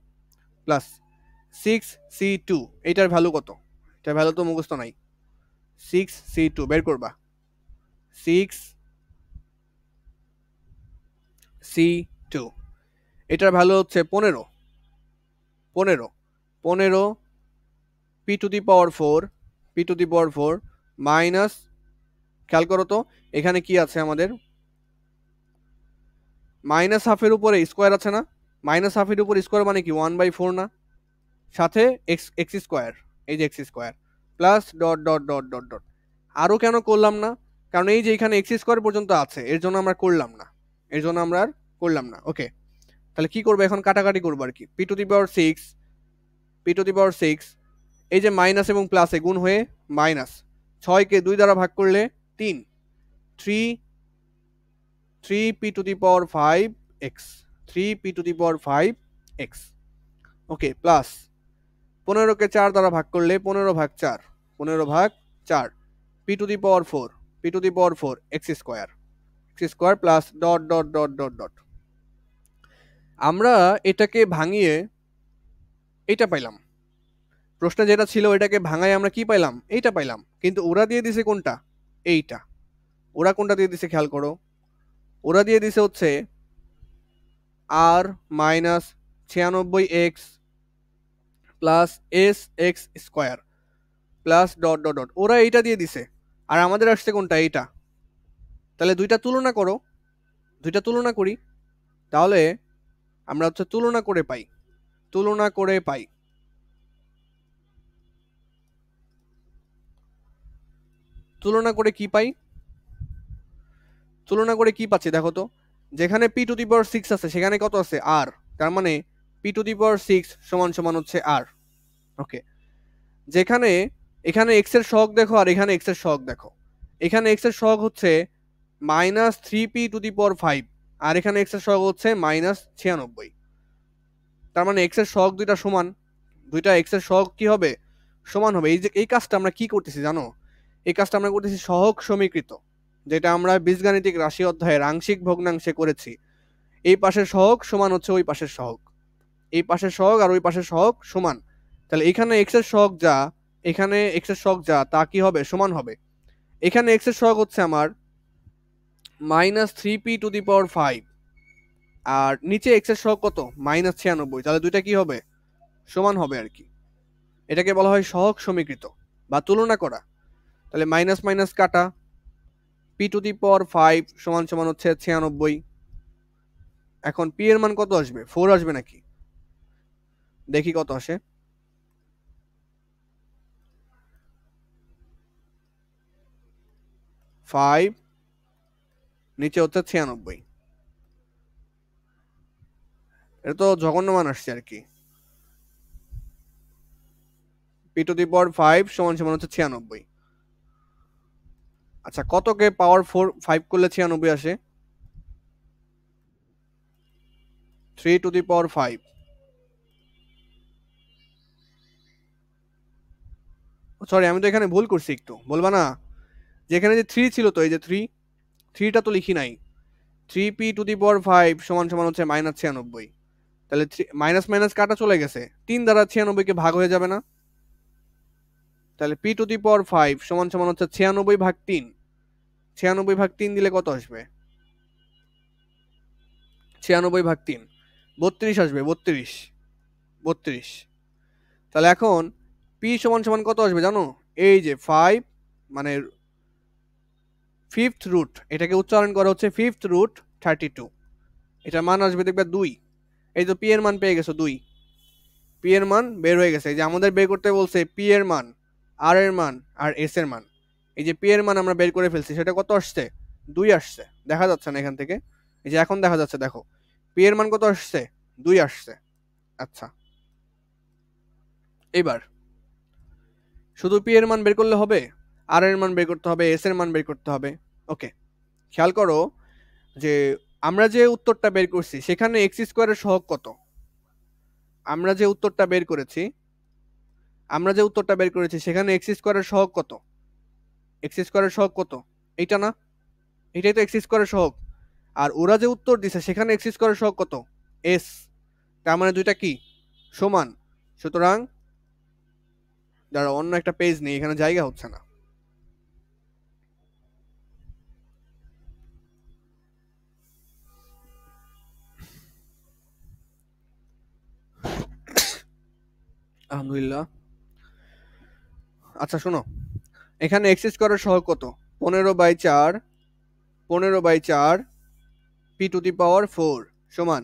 Speaker 1: প্লাস 6c2, এইটার ভ্যালু কত? এটার ভ্যালু তো মুখস্থ নাই। 6c2 বের করবা। 6c2 এটার ভ্যালু হচ্ছে 15, 15 P to the power 4, P to the power 4 minus, খেয়াল করো তো এখানে কি আছে আমাদের, মাইনাস হাফের উপরে স্কোয়ার আছে না? মাইনাস হাফের উপর স্কোয়ার মানে কি 1/4 না? সাথে এক্স, এক্স স্কোয়ার, এই যে x square, plus dot dot dot dot dot. আরও কেন করলাম না? কারণ এই যে এখানে এক্স স্কোয়ার পর্যন্ত আছে, এর জন্য আমরা করলাম না, এর জন্য আমরা আর করলাম না। ওকে, তাহলে কি করবো এখন? কাটাকাটি করবো আর কি। P to the power 6, p to the power 6, এই যে মাইনাস এবং প্লাসে গুণ হয়ে মাইনাস, 6কে 2 দ্বারা ভাগ করলে 3, 3 p to the power 5 x, 3 p to the power 5 x. Okay, plus 15কে 4 দ্বারা ভাগ করলে 15 ভাগ 4, 15 ভাগ 4 P to the power 4, P to the power 4 x square, x square plus dot dot dot dot dot. আমরা এটাকে ভাঙিয়ে এটা পাইলাম, প্রশ্নে যেটা ছিল এটাকে ভাঙায় আমরা কি পাইলাম? এইটা পাইলাম। কিন্তু ওরা দিয়ে দিছে কোনটা? এইটা। ওরা কোনটা দিয়ে দিছে খেয়াল করো, ওরা দিয়ে দিছে হচ্ছে আর minus 96x plus s x square plus dot dot dot, ওরা এইটা দিয়ে দিছে আর আমাদের আসছে কোনটা, এইটা। তাহলে দুইটা তুলনা করো, দুইটা তুলনা করি, তাহলে আমরা হচ্ছে তুলনা করে পাই, তুলনা করে পাই। তুলনা করে কি পাই, তুলনা করে কি পাচ্ছি দেখো তো, যেখানে পি টু দি পাওয়ার 6 আছে সেখানে কত আছে আর, তার মানে পি টু দি পাওয়ার 6 সমান সমান হচ্ছে আর। ওকে, যেখানে এখানে এক্স এর সহগ দেখো আর এখানে এক্স এর সহগ দেখো, এখানে এক্স এর সহগ হচ্ছে -3p টু দি পাওয়ার 5 আর এখানে এক্স এর সহগ হচ্ছে -96। তার মানে এক্স এর সহগ দুইটা সমান, দুইটা এক্স এর সহগ কি হবে, সমান হবে। এই যে এই কাজটা আমরা কি করতেছি জানো, এই কাজটা আমরা করতেছি সহগ সমীকৃত, যেটা আমরা বীজগাণিতিক রাশি অধ্যায়ের আংশিক ভগ্নাংশে করেছি। এই পাশের সহগ সমান হচ্ছে ওই পাশের সহগ, এই পাশের সহগ আর ওই পাশের সহগ সমান। তাহলে এখানে এক্স এর সহগ যা, এখানে এক্স এর সহগ যা, তা কি হবে, সমান হবে। এখানে এক্স এর সহগ হচ্ছে আমার -3p টু দি পাওয়ার 5 আর নিচে এক্স এর সহগ কত, -96। তাহলে দুইটা কি হবে, সমান হবে আর কি। এটাকে বলা হয় সহগ সমীকৃত বা তুলনা করা। তাহলে মাইনাস মাইনাস কাটা, পি টু দি পাওয়ার 5 সমান সমান হচ্ছে 96। এখন পি এর মান কত আসবে, 4 আসবে নাকি, দেখি কত আসে। 5 নিচে হচ্ছে 96, এটা তো জঘন্য মান আসছে আর কি। পি টু দি পাওয়ার 5 সমান সমান হচ্ছে 96। আচ্ছা, কতকে পাওয়ার 5 করলে 96 আসে, 3 টু দি পাওয়ার 5। সরি, আমি তো এখানে ভুল করছি একটু, বলবা না, যেখানে যে 3 ছিল, তো এই যে 3টা তো লিখি নাই। 3p টু দি পাওয়ার 5 সমান সমান হচ্ছে -96। তাহলে মাইনাস মাইনাস কাটা চলে গেছে, 3 দ্বারা 96 কে ভাগ হয়ে যাবে না। তাহলে p টু দি পাওয়ার 5 সমান সমান হচ্ছে 96 ভাগ 3, 96 ভাগ 3 দিলে কত আসবে, 96 ভাগ 3 32 আসবে, 32 32। তাহলে এখন p সমান সমান কত আসবে জানো, এই যে 5 মানে ফিফথ রুট, এটাকে উচ্চারণ করা হচ্ছে ফিফথ রুট 32, এটার মান আসবে দেখবে 2। এই তো পি এর মান পেয়ে গেছো 2, পি এর মান বের হয়ে গেছে। এই যে আমাদের বের করতে বলছে পি এর মান, আর এর মান আর এস এর মান, এই যে পি এর মান আমরা বের করে ফেলছি, সেটা কত আসছে, 2 আসছে। দেখা যাচ্ছে না এখান থেকে, এই যে এখন দেখা যাচ্ছে, দেখো পি এর মান কত আসছে, 2 আসছে। আচ্ছা, এবার শুধু পি এর মান বের করলে হবে, আর এর মান বের করতে হবে, এস এর মান বের করতে হবে। ওকে, খেয়াল করো যে আমরা যে উত্তরটা বের করছি সেখানে এক্স স্কোয়ারের সহগ কত, আমরা যে উত্তরটা বের করেছি, আমরা যে উত্তরটা বের করেছি সেখানে এক্স স্কোয়ারের সহগ কত, এক্স স্কোয়ারের সহগ কত, এইটা না, এটাই তো এক্স স্কোয়ারের সহগ। আর ওরা যে উত্তর দিছে সেখানে এক্স স্কোয়ারের সহগ কত, এস। তার মানে দুইটা কি সমান। সুতরাং দাঁড়া, অন্য একটা পেজ নেই, এখানে জায়গা হচ্ছে না। আলহামদুলিল্লাহ। আচ্ছা শোনো, এখানে এক্স স্কোয়ারের সহগ কত, 15/4, 15/4 পি টু দি পাওয়ার 4 সমান,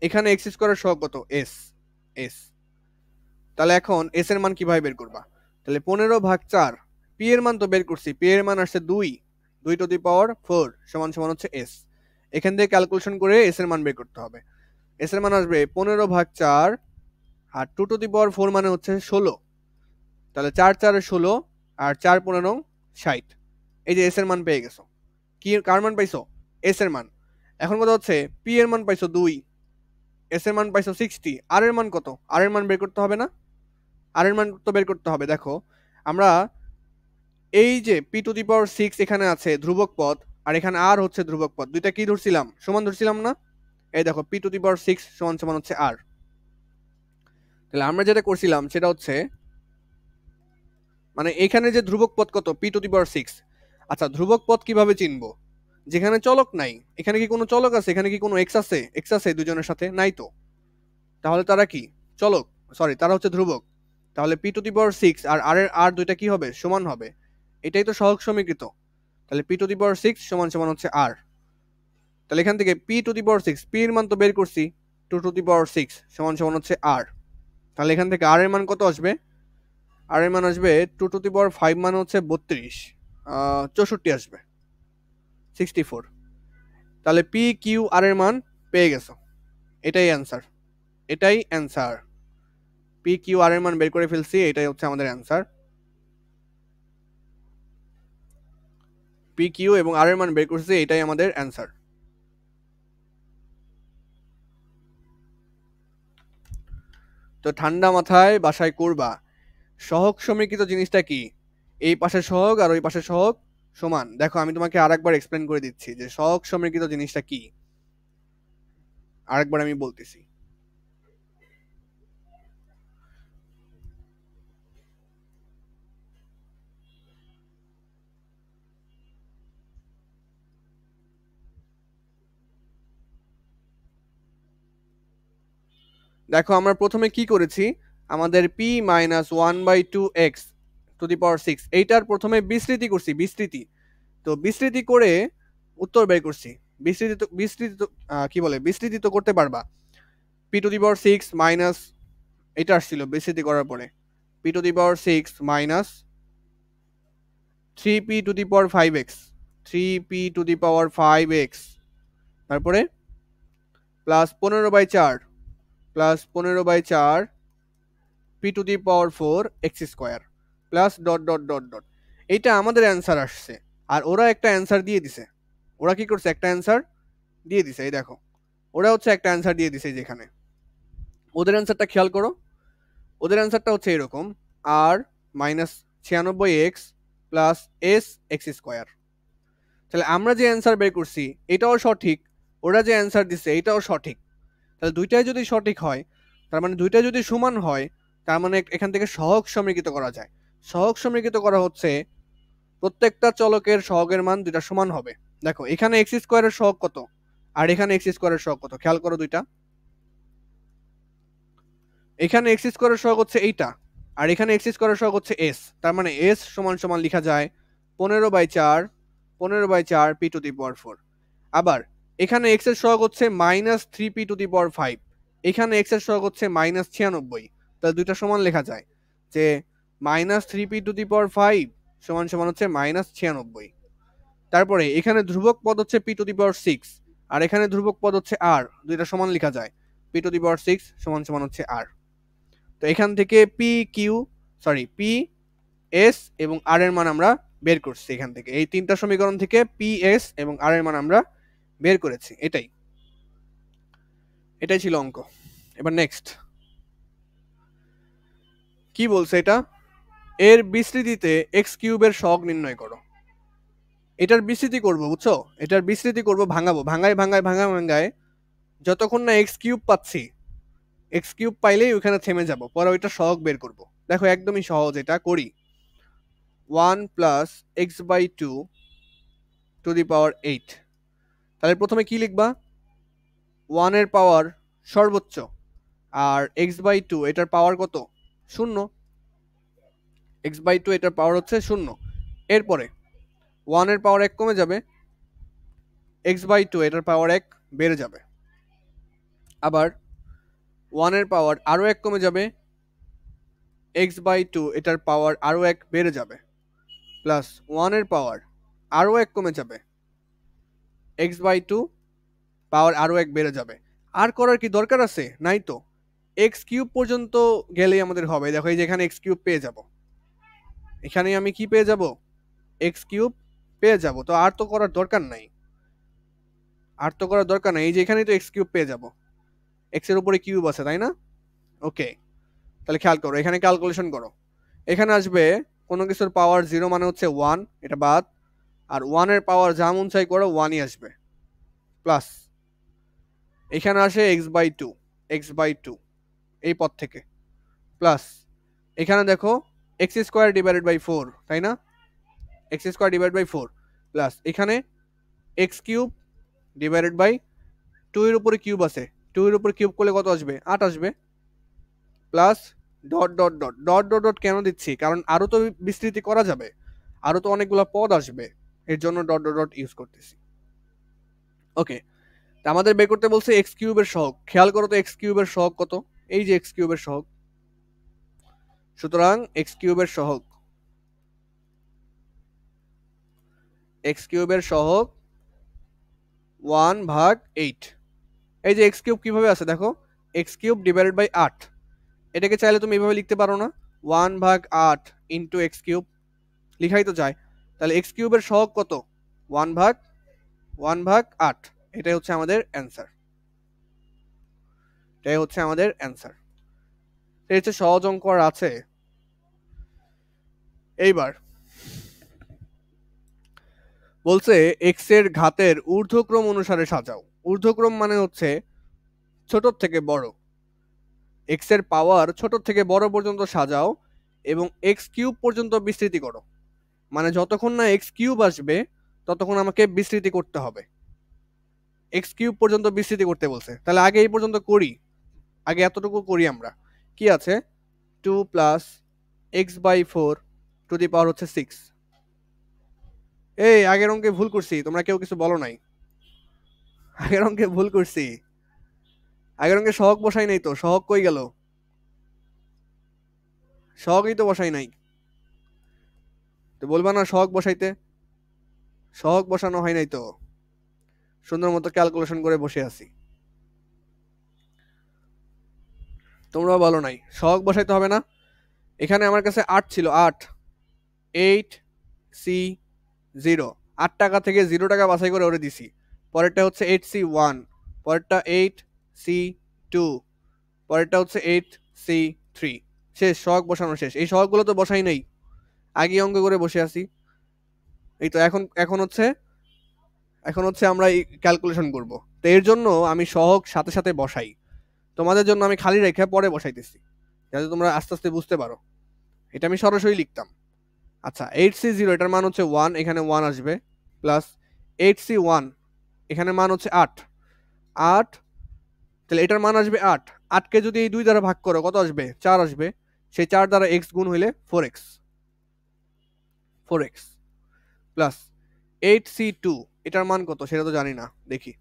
Speaker 1: এখানে এক্স স্কোয়ারের সহগ কত, এস, এস। তাহলে এখন এস এর মান কিভাবে বের করবা, তাহলে 15/4, পি এর মান তো বের করছি, পি এর মান আসছে 2, 2 টু দি পাওয়ার 4 সমান সমান হচ্ছে এস। এখান থেকে ক্যালকুলেশন করে এস এর মান বের করতে হবে। এস এর মান আসবে 15/4 আর 2 টু দি পাওয়ার 4 মানে হচ্ছে 16। তাহলে 4 4 16 আর 4 15 60। এই যে এস এর মান পেয়ে গেছো। কি কার মান পাইছো, এস এর মান। এখন কথা হচ্ছে পি এর মান পাইছো 2, এস এর মান পাইছো 60, আর এর মান কত, আর এর মান বের করতে হবে না, আর এর মান তো বের করতে হবে। দেখো আমরা এই যে পি টু দি পাওয়ার 6 এখানে আছে ধ্রুবক পদ, আর এখানে আর হচ্ছে ধ্রুবক পদ, দুইটা কি ধরছিলাম, সমান ধরছিলাম না। এই দেখো পি টু দি পাওয়ার 6 সমান সমান হচ্ছে আর। তাহলে আমরা যেটা করছিলাম সেটা হচ্ছে, মানে এখানে যে ধ্রুবক পদ কত, পি টু দি পাওয়ার 6। আচ্ছা, ধ্রুবক পদ কিভাবে চিনবো, যেখানে চলক নাই, এখানে কি কোনো চলক আছে, এখানে কি কোনো এক্স আছে, এক্স আছে দুজনের সাথে নাই তো, তাহলে তারা কি চলক, সরি তারা হচ্ছে ধ্রুবক। তাহলে পি টু দি পাওয়ার 6 আর আর এর আর দুইটা কি হবে, সমান হবে। এটাই তো সহগ সমীকৃত। তাহলে পি টু দি পাওয়ার 6 সমান সমান হচ্ছে আর। তাহলে এখান থেকে P to the power 6, P এর মান তো বের করছি, 2 টু দি পাওয়ার 6 সমান সমান হচ্ছে আর। তাহলে এখান থেকে আর এর মান কত আসবে, আর এর মান আসবে 2 টু দি পাওয়ার 5 মানে হচ্ছে 32, 64 আসবে, 64। তাহলে পি কিউ আর এর মান পেয়ে গেছো, এটাই অ্যান্সার, এটাই অ্যান্সার। পি কিউ আর এর মান বের করে ফেলছি, এটাই হচ্ছে আমাদের অ্যান্সার। পি কিউ এবং আর এর মান বের করছি, এটাই আমাদের অ্যান্সার। তো ঠান্ডা মাথায় বাসায় করবা। সহগ সমীকৃত জিনিসটা কি, এই পাশে সহগ আর ওই পাশে সহগ সমান। দেখো আমি তোমাকে আরেকবার এক্সপ্লেন করে দিচ্ছি যে সহগ সমীকৃত জিনিসটা কি, আরেকবার আমি বলতেছি। দেখো আমরা প্রথমে কি করেছি, আমাদের p minus 1/2x to the power 6 এইটার প্রথমে বিস্তৃতি করছি, বিস্তৃতি। তো বিস্তৃতি করে উত্তর বের করছি। বিস্তৃতি তো, কি বলে, বিস্তৃতি তো করতে পারবা। p two the power 6 minus, এটা আসছিল বিস্তৃতি করার পরে, p two the power 6 minus 3p two the power 5x, 3p two the power 5x, তারপরে plus 15/4 plus 15/4 p two the power 4 x square plus dot dot dot dot. এইটা আমাদের answer আসছে। আর ওরা একটা অ্যান্সার দিয়ে দিছে, ওরা কি করছে, একটা অ্যান্সার দিয়ে দিছে। এই দেখো, ওরা হচ্ছে একটা অ্যান্সার দিয়ে দিছে যেখানে। ওদের অ্যান্সারটা খেয়াল করো, ওদের অ্যান্সারটা হচ্ছে এরকম, আর minus 96x plus s x square. তাহলে আমরা যে অ্যান্সার বের করছি এটাও সঠিক, ওরা যে অ্যান্সার দিচ্ছে এটাও সঠিক। তাহলে দুইটাই যদি সঠিক হয়, তার মানে দুইটাই যদি সমান হয়, তার মানে এখান থেকে সহগ সমীকৃত করা যায়। সহগ সমীকৃত করা হচ্ছে প্রত্যেকটা চলকের সহগের মান দুইটা সমান হবে। দেখো এখানে এক্স স্কোয়ারের সহগ কত, আর এখানে এক্স স্কোয়ারের সহগ কত, খেয়াল করো দুইটা। এখানে এক্স স্কোয়ারের সহগ হচ্ছে এইটা, আর এখানে এক্স স্কোয়ারের সহগ হচ্ছে এস। তার মানে এস সমান সমান লেখা যায় 15/4, 15/4 পি টু দি পাওয়ার 4। আবার এখানে এক্স এর সহগ হচ্ছে minus 3p two the power 5, এখানে এক্স এর সহগ হচ্ছে মাইনাস 96। তাহলে দুইটা সমান লেখা যায় যে minus 3p two the power 5 সমান সমান হচ্ছে মাইনাস 96। তারপরে এখানে ধ্রুবক পদ হচ্ছে পি টু দি পাওয়ার 6, আর এখানে ধ্রুবক পদ হচ্ছে আর, দুইটা সমান লেখা যায়, পি টু দি পাওয়ার 6 সমান সমান হচ্ছে আর। তো এখান থেকে P Q, sorry P S এবং আর এর মান আমরা বের করছি। এখান থেকে এই তিনটা সমীকরণ থেকে পি এস এবং আর এর মান আমরা বের করেছি। এটাই এটাই ছিল অঙ্ক। এবার নেক্সট কি বলছে এটা, এর বিস্তৃতিতে এক্স কিউবের সহগ নির্ণয় করো। এটার বিস্তৃতি করব, বুঝছো, এটার বিস্তৃতি করব, ভাঙাবো, ভাঙায় ভাঙায় ভাঙায় ভাঙায় যতক্ষণ না এক্স কিউব পাচ্ছি, এক্স কিউব পাইলেই ওখানে থেমে যাব, পরে ওইটা সহগ বের করব। দেখো একদমই সহজ, এটা করি। 1 plus x by 2 to the power 8। তাহলে প্রথমে কি লিখবা, 1 এর পাওয়ার সর্বোচ্চ, আর এক্স বাই 2 এটার পাওয়ার কত, শূন্য। এক্স বাই 2 এটার পাওয়ার হচ্ছে শূন্য। এরপরে 1 এর পাওয়ার 1 কমে যাবে, এক্স বাই 2 এটার পাওয়ার 1 বেড়ে যাবে। আবার 1 এর পাওয়ার আরও 1 কমে যাবে, এক্স বাই 2 এটার পাওয়ার আরও 1 বেড়ে যাবে। প্লাস 1 এর পাওয়ার আরও 1 কমে যাবে, এক্স বাই 2 পাওয়ার আরও 1 বেড়ে যাবে। আর করার কি দরকার আছে, নাই তো। এক্স কিউব পর্যন্ত গেলেই আমাদের হবে। দেখো এই যে এখানে এক্স কিউব পেয়ে যাব, এখানে আমি কি পেয়ে যাব, এক্স কিউব পেয়ে যাব। তো আর তো করার দরকার নাই, আর তো করার দরকার নাই, এই যে এখানেই তো এক্স কিউব পেয়ে যাব, এক্স এর উপরে কিউব আছে তাই না। ওকে, তাহলে খেয়াল করো, এখানে ক্যালকুলেশন করো। এখানে আসবে কোনো কিছুর পাওয়ার 0 মানে হচ্ছে 1, এটা বাদ। আর 1 এর পাওয়ার যা মন চাই করো, 1ই আসবে। প্লাস এখানে আসে এক্স বাই 2, এক্স বাই 2 এই পদ থেকে। প্লাস এখানে দেখো এক্স স্কোয়ার ডিভাইডেড বাই 4, তাই না, X square divide by 4। Plus এখানে এক্স কিউব ডিভাইডেড বাই 2 এর উপরে কিউব আছে, 2 এর উপরে কিউব করলে কত আসবে, 8 আসবে। Plus dot dot dot dot dot dot কেন দিচ্ছি? কারণ আরো তো বিস্তৃতি করা যাবে, আরো তো অনেকগুলো পদ আসবে, এর জন্য ডট ডট ডট ইউজ করতেছি। ওকে, আমাদের বের করতে বলছে এক্স কিউবের সহগ। খেয়াল করো তো এক্স কিউবের সহগ কত? এই যে এক্স কিউবের সহগ। সুতরাং এক্স কিউবের সহগ, এক্স কিউবের সহগ 1/8। এই যে এক্স কিউব কিভাবে আছে দেখো, এক্স কিউব ডিভাইডেড বাই 8। এটাকে চাইলে তুমি এভাবে লিখতে পারো না, 1/8 ইন্টু এক্স কিউব, লিখাই তো যায়। তাহলে এক্স কিউবের সহগ কত? 1/8। এটাই হচ্ছে আমাদের অ্যান্সার, এটাই হচ্ছে আমাদের অ্যান্সার। এটা হচ্ছে সহজ অঙ্ক আর আছে। এইবার বলছে এক্স এর ঘাতের ঊর্ধ্বক্রম অনুসারে সাজাও। ঊর্ধ্বক্রম মানে হচ্ছে ছোট থেকে বড়, এক্স এর পাওয়ার ছোট থেকে বড় পর্যন্ত সাজাও এবং এক্স কিউব পর্যন্ত বিস্তৃতি করো। মানে যতক্ষণ না এক্স কিউব আসবে ততক্ষণ আমাকে বিস্তৃতি করতে হবে। এক্স কিউব পর্যন্ত বিস্তৃতি করতে বলছে, তাহলে আগে এই পর্যন্ত করি, আগে এতটুকু করি আমরা। কি আছে? 2 plus x/4 two the power হচ্ছে 6। এই আগের অঙ্কে ভুল করছি, তোমরা কেউ কিছু বলো নাই। আগের অঙ্কে ভুল করছি, আগের অঙ্কে সহগ বসাই নাই তো, সহগ কই গেল? সহগই তো বসাই নাই, তো বলবা না সহগ বসাইতে? সহগ বসানো হয় নাই তো, সুন্দর মতো ক্যালকুলেশন করে বসে আছি, তোমরাও বলো নাই সহগ বসাইতে হবে না। এখানে আমার কাছে 8 ছিল, 8 8C0, 8 টাকা থেকে 0 টাকা বাছাই করে ওরে দিছি। পরেরটা হচ্ছে 8C1, পরেরটা 8C2, পরেরটা হচ্ছে 8C3। শেষ, সহগ বসানো শেষ। এই সহগগুলো তো বসাই নাই, আগে অঙ্ক করে বসে আছি। এই তো এখন এখন হচ্ছে আমরা এই ক্যালকুলেশন করব। তো এর জন্য আমি সহগ সাথে সাথে বসাই, তোমাদের জন্য আমি খালি রেখে পরে বসাইতেছি, যাতে তোমরা আস্তে আস্তে বুঝতে পারো। এটা আমি সরাসরি লিখতাম। আচ্ছা, 8C0 এটার মান হচ্ছে 1, এখানে 1 আসবে, প্লাস 8C1 এখানে মান হচ্ছে 8, 8, তাহলে এটার মান আসবে 8। 8কে যদি এই 2 দ্বারা ভাগ করো কত আসবে? 4 আসবে। সেই 4 দ্বারা x গুণ হইলে 4x, 4x প্লাস 8C2 এটার মান কত সেটা তো জানি না, দেখি।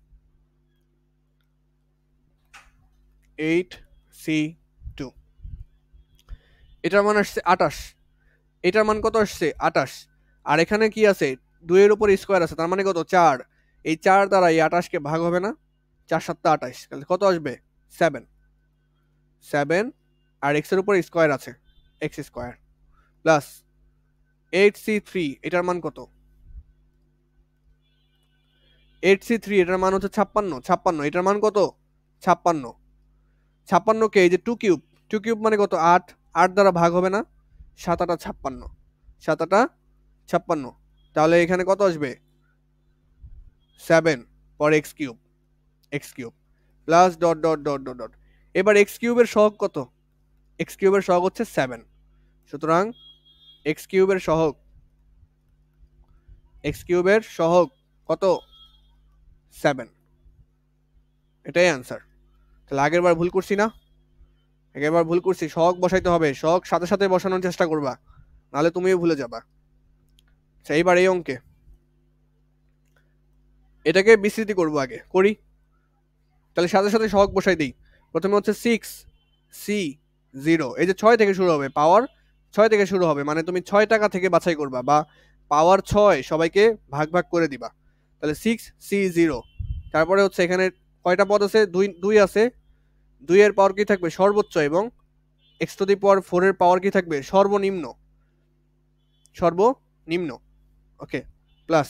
Speaker 1: 8C2 এটার মান আসছে 28, এটার মান কত আসছে? 28। আর এখানে কি আছে? 2 এর উপর স্কয়ার আছে, তার মানে কত? 4। এই 4 দ্বারা এই 28 কে ভাগ হবে না, 4 7 28, তাহলে কত আসবে? 7, 7। আর x এর উপর স্কয়ার আছে, x স্কয়ার প্লাস 8C3 এটার মান কত? 8C3 এটার মান হচ্ছে 56, 56 এটার মান কত? 56, 56 কে এই যে 2 কিউব, 2 কিউব মানে কত? 8, 8 দ্বারা ভাগ হবে না, 7 8 56, 7 8 56, তাহলে এখানে কত আসবে? 7 পর x cube, x cube plus dot dot dot dot dot. এবার এক্স কিউবের সহগ কত? এক্স কিউবের সহগ হচ্ছে 7, সুতরাং এক্স কিউবের সহগ, এক্স কিউবের সহগ কত? 7, এটাই অ্যান্সার। তাহলে আগের বার ভুল করছি না? আগের বার ভুল করছি, সহগ বসাইতে হবে, সহগ সাথে সাথে বসানোর চেষ্টা করবা, নাহলে তুমিও ভুলে যাবা। আচ্ছা, এইবার এই অঙ্কে এটাকে বিস্তৃতি করবো, আগে করি, তাহলে সাথে সাথে সহগ বসাই দিই। প্রথমে হচ্ছে 6C0, এই যে 6 থেকে শুরু হবে, পাওয়ার 6 থেকে শুরু হবে, মানে তুমি 6 টাকা থেকে বাছাই করবা বা পাওয়ার 6 সবাইকে ভাগ ভাগ করে দিবা। তাহলে 6C0, তারপরে হচ্ছে এখানে কয়টা পদ আছে? 2 2 আছে, 2 এর পাওয়ার কি থাকবে? সর্বোচ্চ, এবং x⁴ এর পাওয়ার কি থাকবে? সর্বনিম্ন, সর্বনিম্ন। ওকে, প্লাস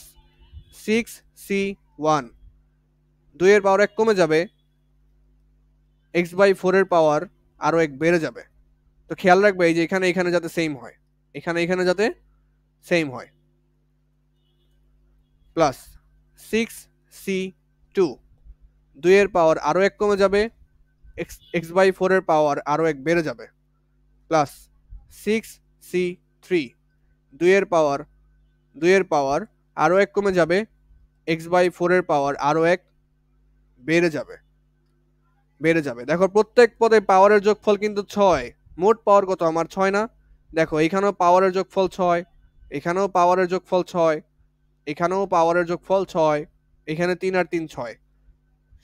Speaker 1: 6C1, 2 এর পাওয়ার 1 কমে যাবে, x/4 এর পাওয়ার আরো 1 বেড়ে যাবে। তো খেয়াল রাখবে এই যে এখানে এখানে যাতে সেম হয়, এখানে এখানে যাতে সেম হয়, প্লাস 6C2, 2 এর পাওয়ার আরো 1 কমে যাবে, x/4 এর পাওয়ার আরো 1 বেড়ে যাবে, প্লাস 6C3, 2 এর পাওয়ার আরো 1 কমে যাবে, x/4 এর পাওয়ার আরো 1 বেড়ে যাবে, বেড়ে যাবে। দেখো প্রত্যেক পদে পাওয়ারের যোগফল কিন্তু 6, মোট পাওয়ার কত আমার 6 না? দেখো এখানেও পাওয়ারের যোগফল 6, এখানেও পাওয়ারের যোগফল 6, এখানেও পাওয়ারের যোগফল 6, এখানে 3 আর 3 6,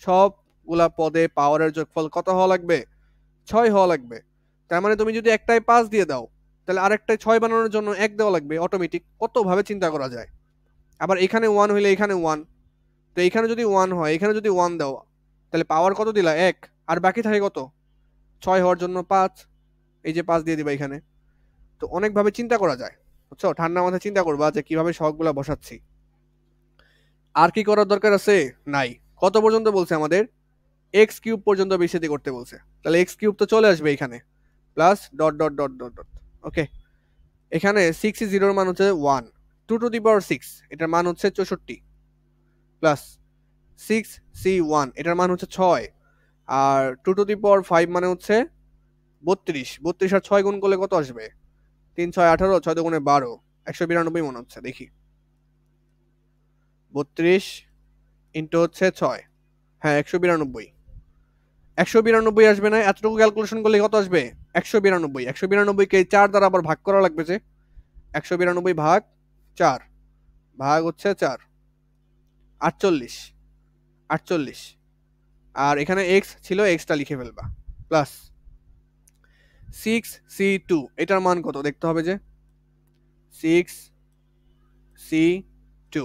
Speaker 1: সবগুলা পদে পাওয়ারের যোগফল কত হওয়া লাগবে? 6 হওয়া লাগবে। তার মানে তুমি যদি একটায় 5 দিয়ে দাও তাহলে আরেকটায় 6 বানানোর জন্য 1 দেওয়া লাগবে অটোমেটিক। কত ভাবে চিন্তা করা যায়। আবার এখানে 1 হইলে এখানে 1, তো এখানে যদি 1 হয় এখানে যদি 1 দাও তাহলে পাওয়ার কত দিলা? 1, আর বাকি থাকে কত? 6 হওয়ার জন্য 5, এই যে 5 দিয়ে দিবা এখানে। তো অনেক ভাবে চিন্তা করা যায়, বুঝছো? ঠান্ডা মাথায় চিন্তা করবা যে কিভাবে সহগগুলা বসাচ্ছি। আর কি করার দরকার আছে? নাই। কত পর্যন্ত বলছে আমাদের? এক্স কিউব পর্যন্ত বিচ্ছেদ করতে বলছে, তাহলে এক্স কিউব তো চলে আসবে এখানে, plus dot dot dot dot dot. Okay, এখানে 6 এর মান হচ্ছে 1, 2^6 এটার মান হচ্ছে 64, প্লাস 6c1 এটার মান হচ্ছে 6, আর 2^5 মানে হচ্ছে 32, 32 আর 6 গুণ করলে কত আসবে? 3 6 18, 6 দুগুণে 12, 192 মনে হচ্ছে। দেখি, 32 ইন্টু হচ্ছে 6, হ্যাঁ 192, 192 আসবে না? এতটুকু ক্যালকুলেশন করলে কত আসবে? 192, 192 কে 4 দ্বারা আবার ভাগ করা লাগবে যে, 192 ভাগ 4 ভাগ হচ্ছে 4, 48, 48, আর এখানে এক্স ছিল, এক্সটা লিখে ফেলবা, প্লাস 6c2 এটার মান কত দেখতে হবে যে, 6c2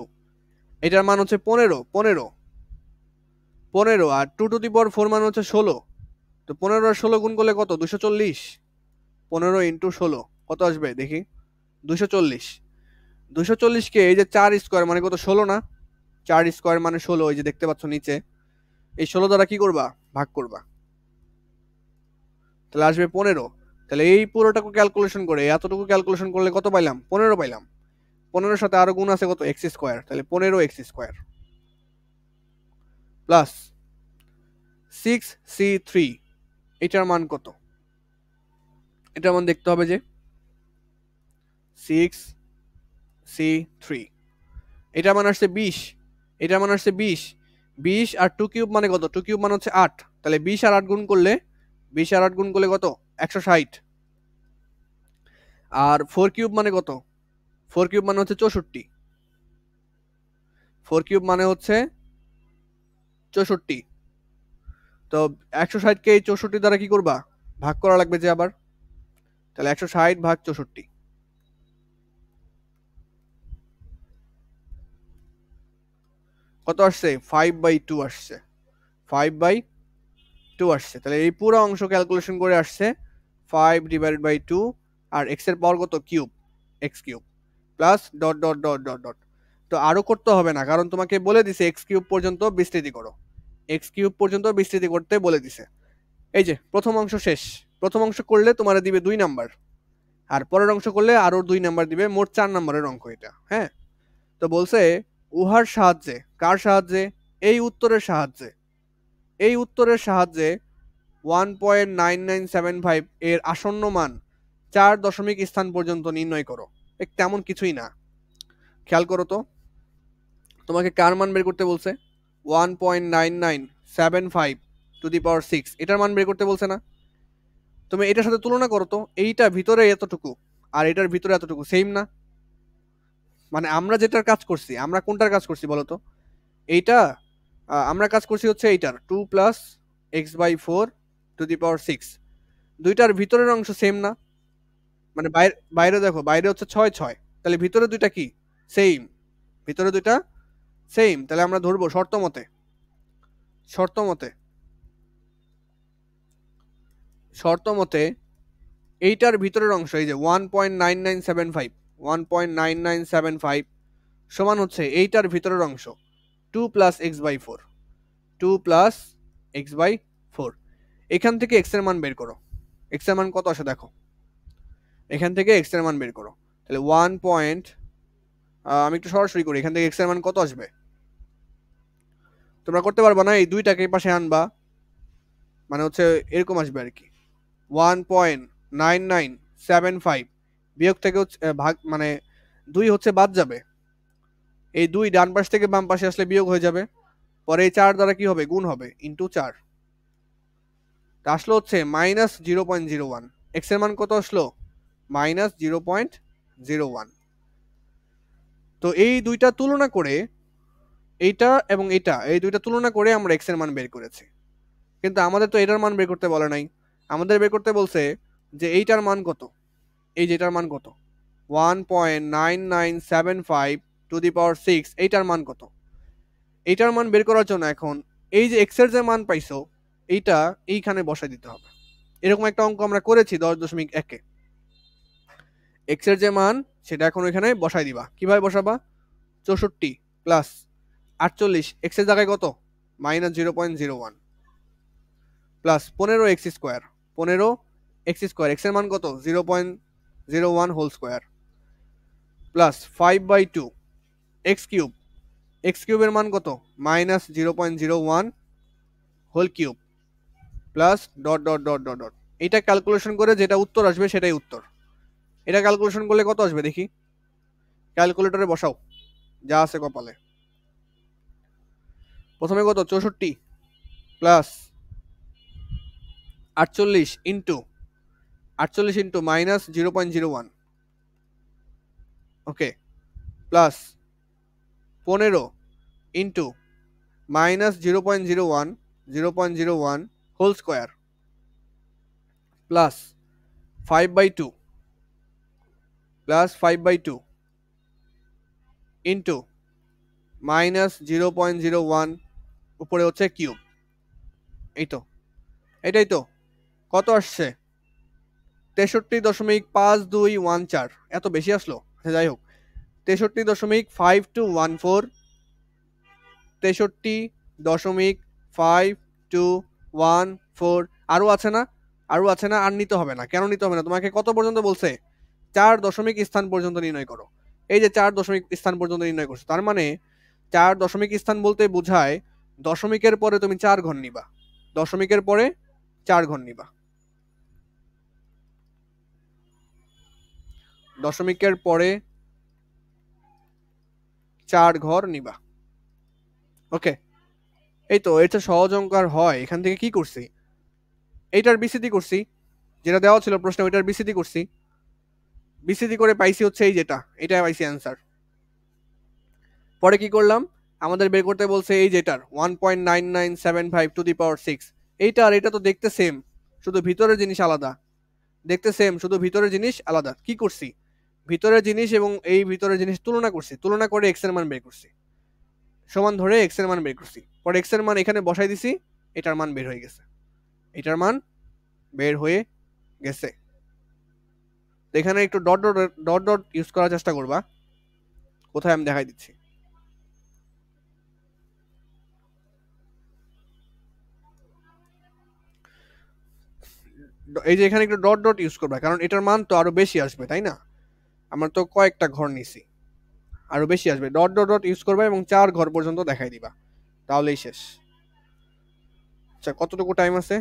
Speaker 1: এটার মান হচ্ছে 15, 15, 15, আর 2^4 মান হচ্ছে 16, তো 15 আর 16 গুণ করলে কত? 240, 15 ইন্টু 16 কত আসবে দেখি? 240, 240 কে এই যে 4 স্কোয়ার মানে কত? 16 না? 4 স্কোয়ার মানে 16, এই যে দেখতে পাচ্ছ নিচে, এই 16 দ্বারা কি করবা? ভাগ করবা, তাহলে আসবে 15। তাহলে এই পুরোটাকে ক্যালকুলেশন করে, এতটুকু ক্যালকুলেশন করলে কত পাইলাম? 15 পাইলাম। 15 সাথে আরো গুণ আছে কত? এক্স স্কোয়ার, তাহলে 15 এক্স স্কোয়ার, প্লাস 6c3 এটার মান কত? এটার মান দেখতে হবে যে 6c3 এটার মান আসছে 20, এটার মান আসছে 20, 20 আর 2 কিউব মানে কত? 2 কিউব মানে হচ্ছে 8, তাহলে 20 আর 8 গুণ করলে, 20 আর 8 গুণ করলে কত? 160, আর 4 কিউব মানে কত? 4 কিউব মানে হচ্ছে 64, 4 কিউব মানে হচ্ছে 64, তো 160 কে 64 দ্বারা কি করবা? ভাগ করা লাগবে যে আবার, তাহলে 160 ভাগ 64 কত আসছে? 5/2 আসছে, 5/2 আসছে। তাহলে এই পুরো অংশ ক্যালকুলেশন করে আসছে 5/2, আর এক্স এর পাওয়ার কত? Cube, x cube, plus dot dot dot dot dot. তো আরো করতে হবে না, কারণ তোমাকে বলে দিছে এক্স কিউব পর্যন্ত বিস্তৃতি করো, এক্স কিউব পর্যন্ত বিস্তৃতি করতে বলে দিছে। এই যে প্রথম অংশ শেষ, প্রথম অংশ করলে তোমার দিবে 2 নাম্বার, আর পরের অংশ করলে আরো 2 নাম্বার দিবে, মোট 4 নাম্বারের অঙ্ক এটা। হ্যাঁ, তো বলছে উহার সাহায্যে, কার সাহায্যে? এই উত্তরের সাহায্যে, এই উত্তরের সাহায্যে 1.9975 এর আসন্ন মান 4 দশমিক স্থান পর্যন্ত নির্ণয় করো। তেমন কিছুই না, খেয়াল করো তো, তোমাকে কার মান বের করতে বলছে? 1.9975 এটার মান বের করতে বলছে না? তুমি এটার সাথে তুলনা করো তো, এইটা ভিতরে এতটুকু আর এটার ভিতরে এতটুকু সেম না? মানে আমরা যেটার কাজ করছি, আমরা কোনটার কাজ করছি বলো তো? এইটা আমরা কাজ করছি হচ্ছে এইটার 2 + x/4 দুইটার ভিতরের অংশ সেম না? মানে বাইরে বাইরে দেখো, বাইরে হচ্ছে 6 6, তাহলে ভিতরে দুইটা কি সেম? ভিতরে দুইটা সেম, তাহলে আমরা ধরবো শর্ত মতে, শর্ত মতে, শর্ত মতে এইটার ভিতরের অংশ এই যে 1.9975 সমান হচ্ছে এইটার ভিতরের অংশ 2 + x/4, 2 + x/4। এখান থেকে x এর মান বের করো, x এর মান কত আসে দেখো, এখান থেকে x এর মান বের করো, তাহলে 1 পয়েন্ট, আমি একটু সরাসরি করি, এখান থেকে x এর মান কত আসবে? তোমরা করতে পারবা না, এই দুইটাকে পাশে আনবা, মানে হচ্ছে এরকম আসবে আর কি, 1.9975 বিয়োগ থেকে হচ্ছে ভাগ, মানে 2 হচ্ছে বাদ যাবে, এই 2 ডান পাশ থেকে বাম পাশে আসলে বিয়োগ হয়ে যাবে, পরে এই 4 দ্বারা কি হবে? গুণ হবে, ইন্টু 4, তা আসলে হচ্ছে -0.01। এক্স এর মান কত আসলো -0.01। তো এই দুইটা তুলনা করে এইটা এবং এটা এই দুইটা তুলনা করে আমরা এক্স এর মান বের করেছি, কিন্তু আমাদের তো এটার মান বের করতে বলে নাই। আমাদের বের করতে বলছে যে এইটার মান কত, এই যেটার মান কত 1.9975 টু দি পাওয়ার 6, এইটার মান কত। এইটার মান বের করার জন্য এখন এই যে এক্স এর যে মান পাইছো এইটা এইখানে বসাই দিতে হবে। এরকম একটা অঙ্ক আমরা করেছি 10.1-এ। এক্স এর যে মান সেটা এখন ওইখানে বসাই দিবা। কিভাবে বসাবা? 64 প্লাস 48 এক্স এর জায়গায় কত -0.01 প্লাস 15x², 15x², এক্স এর মান কত 0.01 whole square plus 5/2 x³ x³ এর মান কত -0.01 whole cube plus dot dot dot dot dot. এটা ক্যালকুলেশন করে যেটা উত্তর আসবে সেটাই উত্তর। এটা ক্যালকুলেশন করলে কত আসবে দেখি, ক্যালকুলেটরে বসাও যা আছে কপালে। প্রথমে কত 64 plus 48 into -0.01, okay, plus 15 into -0.01 whole square plus 5/2 into -0.01 উপরে হচ্ছে কিউব। এই তো, এটাই তো। কত আসছে 63.5214। এত বেশি আসলো, যাই হোক 63.5214, 63.5214। আরো আছে না, আরো আছে না, আর নিতে হবে না। কেন নিতে হবে না? তোমাকে কত পর্যন্ত বলছে? 4 দশমিক স্থান পর্যন্ত নির্ণয় করো। এই যে 4 দশমিক স্থান পর্যন্ত নির্ণয় করছো, তার মানে 4 দশমিক স্থান বলতে বোঝায় দশমিকের পরে তুমি 4 ঘর নিবা, দশমিকের পরে 4 ঘর নিবা, দশমিকের পরে 4 ঘর নিবা। ওকে, এই তো। এটা সহজ অঙ্ক আর হয়। এখান থেকে কি করছি, এইটার বিসিটি করছি, যেটা দেওয়া ছিল প্রশ্নে ওইটার বিসিটি করছি। বিসিটি করে পাইছি হচ্ছে এই যেটা, এটা পাইছি অ্যান্সার। পরে কি করলাম, আমাদের বের করতে বলছে এই যেটার 1.9975 টু দি পাওয়ার 6। এইটা আর এটা তো দেখতে সেম, শুধু ভিতরের জিনিস আলাদা। দেখতে সেম, শুধু ভিতরের জিনিস আলাদা। কি করছি, ভিতরের জিনিস এবং এই ভিতরের জিনিস তুলনা করছি, তুলনা করে এক্স এর মান বের করছি, সমান ধরে এক্স এর মান বের করছি। পরে এক্স এর মান এখানে বসাই দিছি, এটার মান বের হয়ে গেছে, এটার মান বের হয়ে গেছে। তো এখানে একটু dot dot dot dot use করার চেষ্টা করবা, কোথায় আমি দেখাই দিচ্ছি। এই যে এখানে একটু ডট ডট ইউজ করবা, কারণ এটার মান তো আরো বেশি আসবে, তাই না? আমরা তো কয়েকটা ঘর নিছি, আরো বেশি আসবে। ডট ডট ডট ইউজ করবা এবং 4 ঘর পর্যন্ত দেখাই দিবা, তাহলেই শেষ। আচ্ছা, কতটুকু টাইম আছে?